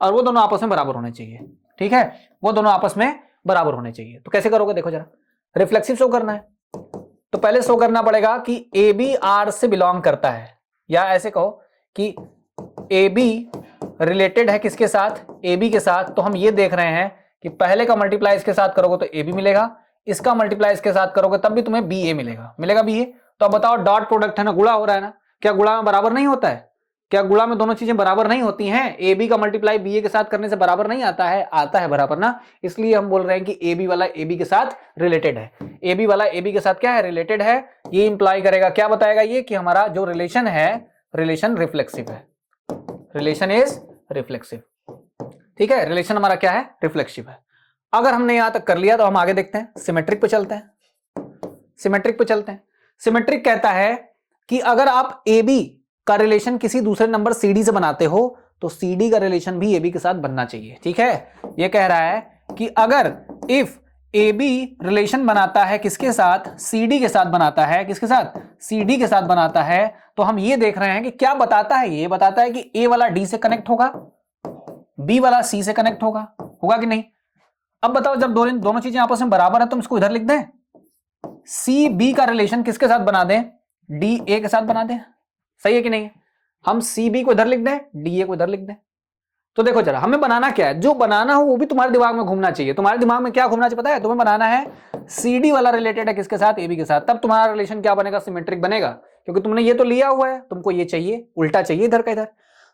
और वो दोनों आपस में बराबर होने चाहिए। ठीक है, वो दोनों आपस में बराबर होने चाहिए। तो कैसे करोगे, देखो जरा, रिफ्लेक्सिव शो करना है तो पहले शो करना पड़ेगा कि ए बी आर से बिलोंग करता है, या ऐसे कहो कि ए बी रिलेटेड है किसके साथ, ए बी के साथ। तो हम ये देख रहे हैं कि पहले का मल्टीप्लाई इसके साथ करोगे तो ए बी मिलेगा, इसका मल्टीप्लाई इसके साथ करोगे तब भी तुम्हें बी ए मिलेगा बी ए। तो अब बताओ, डॉट प्रोडक्ट है ना, गुणा हो रहा है ना, क्या गुणा में बराबर नहीं होता है? क्या गुणा में दोनों चीजें बराबर नहीं होती हैं? ए बी का मल्टीप्लाई बी ए के साथ करने से बराबर नहीं आता है? आता है बराबर ना, इसलिए हम बोल रहे हैं कि ए बी वाला ए बी के साथ रिलेटेड है। ए बी वाला ए बी के साथ क्या है, रिलेटेड है। ये इंप्लाई करेगा, क्या बताएगा ये, कि हमारा जो रिलेशन है, रिलेशन रिफ्लेक्सिव है, रिलेशन इज रिफ्लेक्सिव। ठीक है, रिलेशन हमारा क्या है, रिफ्लेक्सिव है। अगर हमने यहां तक कर लिया तो हम आगे देखते हैं, सिमेट्रिक पे चलते हैं। सिमेट्रिक कहता है कि अगर आप ए बी का रिलेशन किसी दूसरे नंबर सी डी से बनाते हो तो सी डी का रिलेशन भी ए बी के साथ बनना चाहिए। ठीक है, यह कह रहा है कि अगर इफ ए बी रिलेशन बनाता है किसके साथ, सी डी के साथ बनाता है, किसके साथ, सी डी के साथ बनाता है, तो हम ये देख रहे हैं कि क्या बताता है, ये बताता है कि ए वाला डी से कनेक्ट होगा, बी वाला सी से कनेक्ट होगा कि नहीं। अब बताओ, जब दोनों चीजें आपस में बराबर है तो हम इसको इधर लिख दें, सी बी का रिलेशन किसके साथ बना दें, डी ए के साथ बना दें। सही है कि नहीं? हम सी बी को इधर लिख दें, डी ए को इधर लिख दें। तो देखो जरा, हमें बनाना क्या है, जो बनाना हो वो भी तुम्हारे दिमाग में घूमना चाहिए। तुम्हारे दिमाग में क्या घूमना चाहिए पता है, तुम्हें बनाना है सी डी वाला रिलेटेड है किसके साथ, ए बी के साथ, तब तुम्हारा रिलेशन क्या बनेगा, सिमेट्रिक बनेगा, क्योंकि तुमने ये तो लिया हुआ है, तुमको ये चाहिए, उल्टा चाहिए इधर का इधर।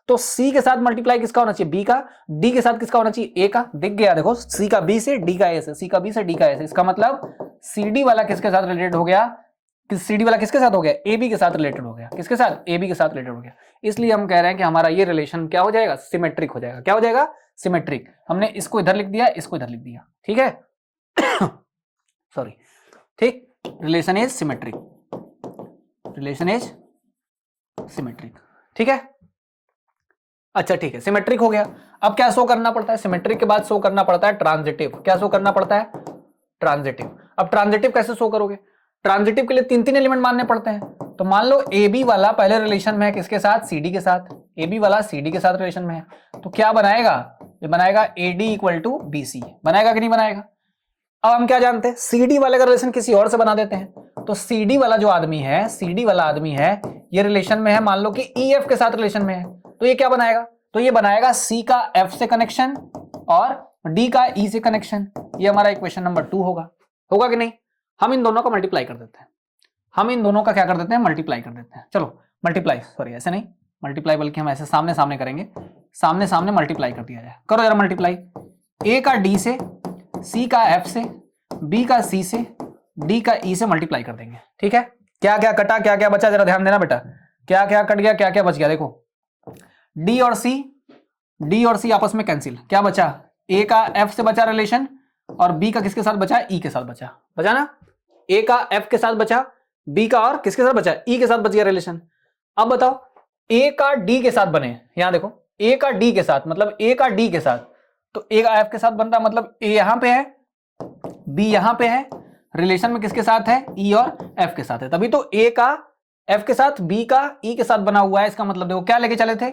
तो सी के साथ मल्टीप्लाई किसका होना चाहिए, बी का, डी के साथ किसका होना चाहिए, ए का। दिख गया, देखो, सी का बी से, डी का ए से, सी का बी से, डी का ए से। इसका मतलब सी डी वाला किसके साथ रिलेटेड हो गया, सी डी वाला किसके साथ हो गया, ए बी के साथ रिलेटेड हो गया, किसके साथ, ए बी के साथ रिलेटेड हो गया। इसलिए हम कह रहे हैं कि हमारा ये रिलेशन क्या हो जाएगा, सिमेट्रिक हो जाएगा। क्या हो जाएगा, सिमेट्रिक। हमने इसको इधर लिख दिया, इसको इधर लिख दिया। ठीक है सॉरी, ठीक, relation is symmetric, relation is symmetric. ठीक है, अच्छा ठीक है, सिमेट्रिक हो गया। अब क्या शो करना पड़ता है, सिमेट्रिक के बाद शो करना पड़ता है ट्रांजिटिव। क्या शो करना पड़ता है, ट्रांजिटिव। अब ट्रांजिटिव कैसे शो करोगे, ट्रांजिटिव के लिए 3 एलिमेंट मानने पड़ते हैं। तो मान लो ए बी वाला पहले रिलेशन में है किसके साथ, सी डी के साथ, ए बी वाला सी डी के साथ रिलेशन में है, तो क्या बनाएगा, ये बनाएगा A D equal to B C. बनाएगा कि नहीं बनाएगा? अब हम क्या जानते हैं, सी डी वाले का रिलेशन किसी और से बना देते हैं। तो सी डी वाला जो आदमी है, सी डी वाला आदमी है, ये रिलेशन में है, मान लो कि ई एफ के साथ रिलेशन में है, तो ये क्या बनाएगा, तो ये बनाएगा सी का एफ से कनेक्शन और डी का ई से कनेक्शन। ये हमारा इक्वेशन नंबर 2 होगा कि नहीं? हम इन दोनों का मल्टीप्लाई कर देते हैं, हम इन दोनों का क्या कर देते हैं, मल्टीप्लाई कर देते हैं। चलो मल्टीप्लाई, सॉरी ऐसे नहीं मल्टीप्लाई, बल्कि हम ऐसे सामने सामने करेंगे, सामने सामने मल्टीप्लाई कर दिया जाए। करो जरा मल्टीप्लाई, ए का डी से, सी का एफ से, बी का सी से, डी का ई से मल्टीप्लाई कर देंगे। ठीक है, क्या क्या कटा, क्या क्या बचा, जरा ध्यान देना बेटा, क्या क्या कट गया, क्या क्या बच गया। देखो डी और सी आपस में कैंसिल, क्या बचा, ए का एफ से बचा रिलेशन और बी का किसके साथ बचा, ई के साथ बचा ना, ए का एफ के साथ बचा, बी का और किसके साथ बचा, ई के साथ बच गया रिलेशन। अब बताओ, ए का डी के साथ बने, यहां देखो, ए का डी के साथ मतलब ए का डी के साथ, तो ए का एफ के साथ बनता है, मतलब ए यहां पे है, बी यहां पे है, रिलेशन में किसके साथ है, ई और एफ के साथ है, तभी तो ए का एफ के साथ, बी का ई के साथ बना हुआ है। इसका मतलब देखो क्या लेके चले थे,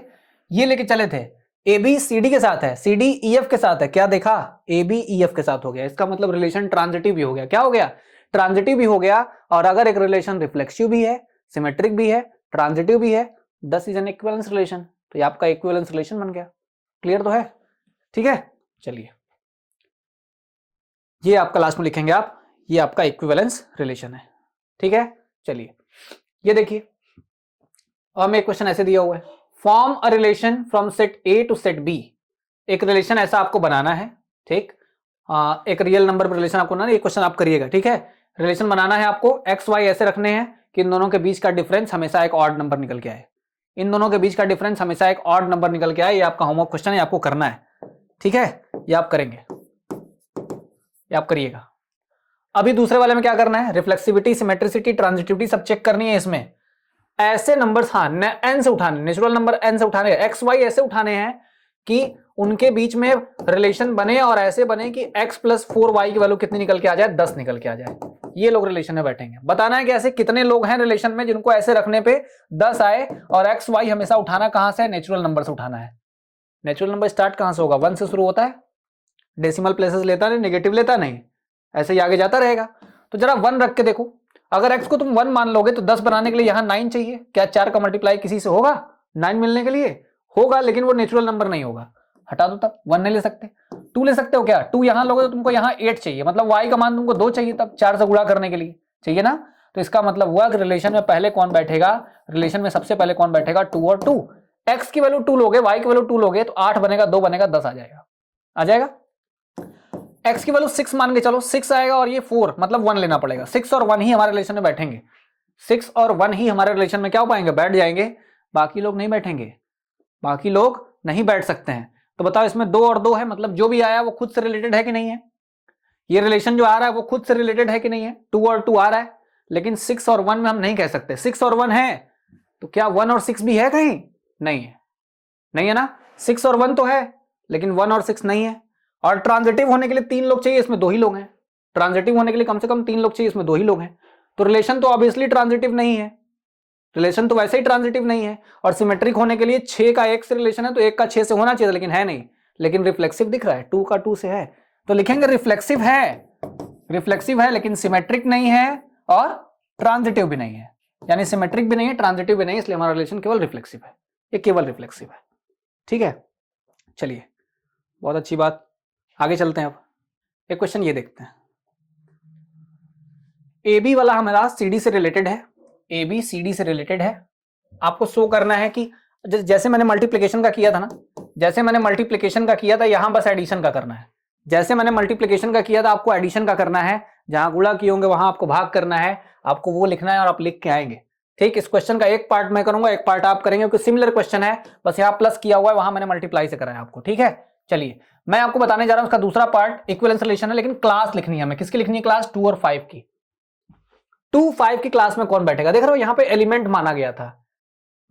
ये लेके चले थे ए बी सी डी के साथ है, सी डी ई एफ के साथ है, क्या देखा, ए बी ई एफ के साथ हो गया। इसका मतलब रिलेशन ट्रांजिटिव भी हो गया। क्या हो गया, ट्रांजिटिव भी हो गया। और अगर एक रिलेशन रिफ्लेक्सिव भी है, सिमेट्रिक भी है, ट्रांजिटिव भी है, दस इज एन इक्विवेलेंस रिलेशन। तो ये आपका इक्विवेलेंस रिलेशन बन गया। क्लियर तो है? ठीक है, चलिए ये आपका लास्ट में लिखेंगे आप, ये आपका इक्विवेलेंस रिलेशन है। ठीक है, चलिए ये देखिए, और हमें एक क्वेश्चन ऐसे दिया हुआ है, form a relation from set A to set B. एक रिलेशन ऐसा आपको बनाना है, ठीक, एक रियल नंबर पर रिलेशन आपको बनाना है। ये क्वेश्चन आप करिएगा, ठीक है। रिलेशन बनाना है आपको, एक्स वाई ऐसे रखने हैं कि इन दोनों के बीच का डिफरेंस हमेशा एक ऑड नंबर निकल के आए। इन दोनों के बीच का डिफरेंस हमेशा एक ऑड नंबर निकल के आए। ये आपका होमवर्क क्वेश्चन है, आपको करना है, ठीक है, ये आप करेंगे, ये आप करिएगा। अभी दूसरे वाले में क्या करना है, रिफ्लेक्सिविटी, सिमेट्रिसिटी, ट्रांजिटिविटी सब चेक करनी है। इसमें ऐसे नंबर्स हाँ एन से उठाने, नेचुरल नंबर एन से उठाने, एक्स वाई ऐसे उठाने हैं कि उनके बीच में रिलेशन बने और ऐसे बने कि x प्लस 4y की वैल्यू कितनी निकल के आ जाए, 10 निकल के आ जाए। ये लोग रिलेशन में बैठेंगे। बताना है कि ऐसे कितने लोग हैं रिलेशन में जिनको ऐसे रखने पे 10 आए, और x y हमेशा उठाना कहां से, नेचुरल नंबर से उठाना है। नेचुरल नंबर स्टार्ट कहां से होगा, 1 से शुरू होता है, डेसिमल प्लेसेस लेता नहीं, नेगेटिव लेता नहीं, ऐसे ही आगे जाता रहेगा। तो जरा 1 रख के देखो, अगर x को तुम 1 मान लोगे तो 10 बनाने के लिए यहां 9 चाहिए। क्या 4 का मल्टीप्लाई किसी से होगा 9 मिलने के लिए? होगा, लेकिन वो नेचुरल नंबर नहीं होगा, हटा दो तब। 1 नहीं ले सकते, 2 ले सकते हो क्या? 2 यहां लोगे तो तुमको यहां 8 चाहिए, मतलब y का मान तुमको 2 चाहिए, तब 4 से गुणा करने के लिए चाहिए ना। तो इसका मतलब हुआ कि रिलेशन में पहले कौन बैठेगा, रिलेशन में सबसे पहले कौन बैठेगा, 2 और 2। x की वैल्यू 2 लोगे, y की वैल्यू 2 लोगे तो 8 बनेगा, 2 बनेगा, 10 आ जाएगा, आ जाएगा। x की वैल्यू 6 मान के चलो, 6 आएगा और ये 4, मतलब 1 लेना पड़ेगा। 6 और 1 ही हमारे रिलेशन में बैठेंगे, 6 और 1 ही हमारे रिलेशन में क्या हो पाएंगे, बैठ जाएंगे। बाकी लोग नहीं बैठेंगे, बाकी लोग नहीं बैठ सकते हैं। तो बताओ इसमें 2 और 2 है, मतलब जो भी आया वो खुद से रिलेटेड है कि नहीं है? ये रिलेशन जो आ रहा है वो खुद से रिलेटेड है कि नहीं है? 2 और 2 आ रहा है, लेकिन 6 और 1 में हम नहीं कह सकते। 6 और 1 है तो क्या 1 और 6 भी है कहीं? नहीं है, नहीं है ना। 6 और 1 तो है, लेकिन 1 और 6 नहीं है। और ट्रांजिटिव होने के लिए 3 लोग चाहिए, इसमें 2 ही लोग हैं। ट्रांजिटिव होने के लिए कम से कम 3 लोग चाहिए, इसमें 2 ही लोग हैं। तो रिलेशन तो ऑब्वियसली ट्रांजिटिव नहीं है, रिलेशन तो वैसे ही ट्रांजिटिव नहीं है। और सिमेट्रिक होने के लिए 6 का 1 से रिलेशन है तो 1 का 6 से होना चाहिए, लेकिन है नहीं। लेकिन रिफ्लेक्सिव दिख रहा है, 2 का 2 से है, तो लिखेंगे रिफ्लेक्सिव है, रिफ्लेक्सिव है, लेकिन सिमेट्रिक नहीं है और ट्रांजिटिव भी नहीं है। यानी सिमेट्रिक भी नहीं है, ट्रांजिटिव भी नहीं है, इसलिए हमारा रिलेशन केवल रिफ्लेक्सिव है, ये केवल रिफ्लेक्सिव है। ठीक है, चलिए बहुत अच्छी बात, आगे चलते हैं। अब एक क्वेश्चन ये देखते हैं, ए बी वाला हमारा सी डी से रिलेटेड है, ए बी सी डी से रिलेटेड है। आपको शो करना है कि जैसे मैंने मल्टीप्लिकेशन का किया था ना, जैसे मैंने मल्टीप्लिकेशन का किया था, यहां बस एडिशन का करना है। जैसे मैंने मल्टीप्लिकेशन का किया था आपको एडिशन का करना है, जहां गुणा किए होंगे वहां आपको भाग करना है, आपको वो लिखना है और आप लिख के आएंगे। ठीक, इस क्वेश्चन का एक पार्ट मैं करूंगा, एक पार्ट आप करेंगे, क्योंकि सिमिलर क्वेश्चन है, बस यहाँ प्लस किया हुआ है, वहां मैंने मल्टीप्लाई से करा है आपको। ठीक है, चलिए मैं आपको बताने जा रहा हूं उसका दूसरा पार्ट, इक्विवेलेंस रिलेशन है, लेकिन क्लास लिखनी है हमें। किसकी लिखनी है क्लास? 2 और 5 की। 2 5 की क्लास में कौन बैठेगा? देख रहे हो यहाँ पे एलिमेंट माना गया था,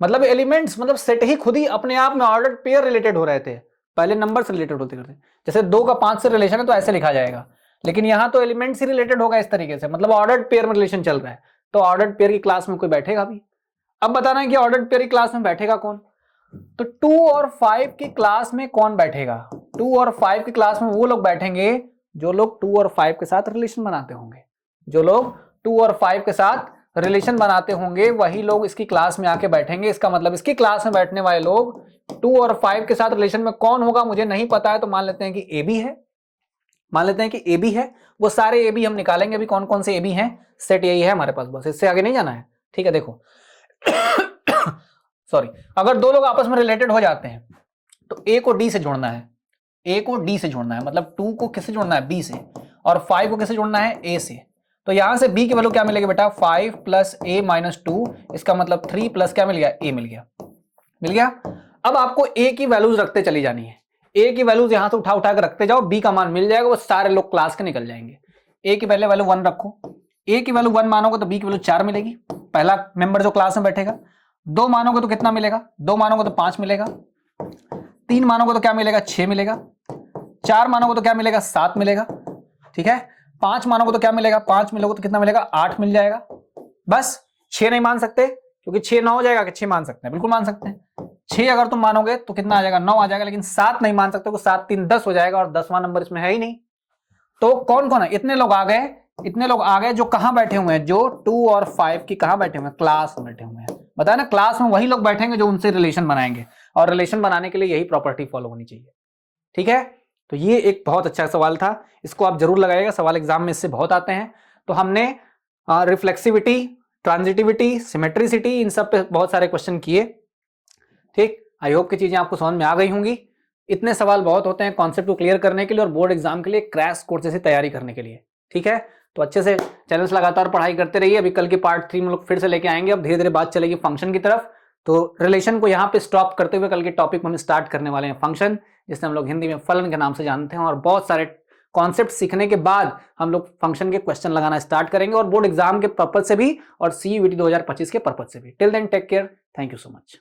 मतलब एलिमेंट्स, मतलब सेट ही खुद ही अपने आप में ऑर्डर पेयर रिलेटेड हो रहे थे, पहले नंबर से रिलेटेड होते करते। जैसे 2 का 5 से रिलेशन है तो ऐसे लिखा जाएगा, लेकिन यहां तो एलिमेंट्स ही रिलेटेड होगा इस तरीके से, मतलब ऑर्डर्ड पेयर में रिलेशन चल रहा है, तो ऑर्डर्ड पेयर की क्लास में कोई बैठेगा भी। अब बताना है कि ऑर्डर्ड पेयर की क्लास में बैठेगा कौन, तो 2 और 5 की क्लास में कौन बैठेगा? 2 और 5 की क्लास में वो लोग बैठेंगे जो लोग 2 और 5 के साथ रिलेशन बनाते होंगे, जो लोग 2 और 5 के साथ रिलेशन बनाते होंगे वही लोग इसकी क्लास में आके बैठेंगे। इसका मतलब इसकी क्लास में बैठने वाले लोग 2 और 5 के साथ रिलेशन में कौन होगा मुझे नहीं पता है, तो मान लेते हैं कि ए बी है, मान लेते हैं कि ए बी है। वो सारे ए बी हम निकालेंगे, अभी कौन कौन से ए बी हैं, सेट यही है हमारे पास, बस इससे आगे नहीं जाना है। ठीक है, देखो सॉरी, अगर 2 लोग आपस में रिलेटेड हो जाते हैं तो ए को डी से जोड़ना है, ए को डी से जोड़ना है, मतलब 2 को किससे जोड़ना है? बी से, और 5 को किससे जोड़ना है? ए से। तो यहां से b की वैल्यू क्या मिलेगी बेटा? 5 प्लस a माइनस 2, इसका मतलब 3 प्लस क्या मिल गया? a मिल गया, मिल गया। अब आपको a की वैल्यूज रखते चली जानी है, a की वैल्यूज यहां से उठा उठा कर रखते जाओ, b का मान मिल जाएगा, वो सारे लोग क्लास के निकल जाएंगे। a की पहले वैल्यू 1 रखो, a की वैल्यू 1 मानोगे तो b की वैल्यू 4 मिलेगी, पहला मेंबर जो क्लास में बैठेगा। 2 मानोगे तो कितना मिलेगा? 2 मानोगे तो 5 मिलेगा, 3 मानोगे तो क्या मिलेगा? 6 मिलेगा, 4 मानोगे तो क्या मिलेगा? 7 मिलेगा। ठीक है, 5 मानोगे तो क्या मिलेगा? 5 मिलोगे तो कितना मिलेगा? 8 मिल जाएगा। बस 6 नहीं मान सकते, क्योंकि 6 9 हो जाएगा कि 6 मान सकते हैं? बिल्कुल मान सकते हैं। 6 अगर तुम मानोगे तो कितना आ जाएगा? 9 आ जाएगा, लेकिन 7 नहीं मान सकते, 7 3 10 हो जाएगा, और 10वां नंबर इसमें है ही नहीं। तो कौन कौन है? इतने लोग आ गए इतने लोग आ गए जो कहां बैठे हुए हैं, जो 2 और 5 की कहां बैठे हुए हैं, क्लास में बैठे हुए हैं। बताया ना, क्लास में वही लोग बैठेंगे जो उनसे रिलेशन बनाएंगे, और रिलेशन बनाने के लिए यही प्रॉपर्टी फॉलो होनी चाहिए। ठीक है, तो ये एक बहुत अच्छा सवाल था, इसको आप जरूर लगाइएगा, सवाल एग्जाम में इससे बहुत आते हैं। तो हमने रिफ्लेक्सिविटी, ट्रांजिटिविटी, सिमेट्रिसिटी, इन सब पे बहुत सारे क्वेश्चन किए। ठीक, आई होप की चीजें आपको समझ में आ गई होंगी। इतने सवाल बहुत होते हैं कॉन्सेप्ट को क्लियर करने के लिए और बोर्ड एग्जाम के लिए क्रैश कोर्स जैसी तैयारी करने के लिए। ठीक है, तो अच्छे से चैनल से लगातार पढ़ाई करते रहिए। अभी कल की पार्ट 3 में लोग फिर से लेके आएंगे, अब धीरे धीरे बात चलेगी फंक्शन की तरफ। तो रिलेशन को यहाँ पे स्टॉप करते हुए कल के टॉपिक में हम स्टार्ट करने वाले हैं फंक्शन, जिसे हम लोग हिंदी में फलन के नाम से जानते हैं। और बहुत सारे कॉन्सेप्ट सीखने के बाद हम लोग फंक्शन के क्वेश्चन लगाना स्टार्ट करेंगे, और बोर्ड एग्जाम के पर्पज से भी और CUET 2025 के पर्पज से भी। Till then take care, thank you so much.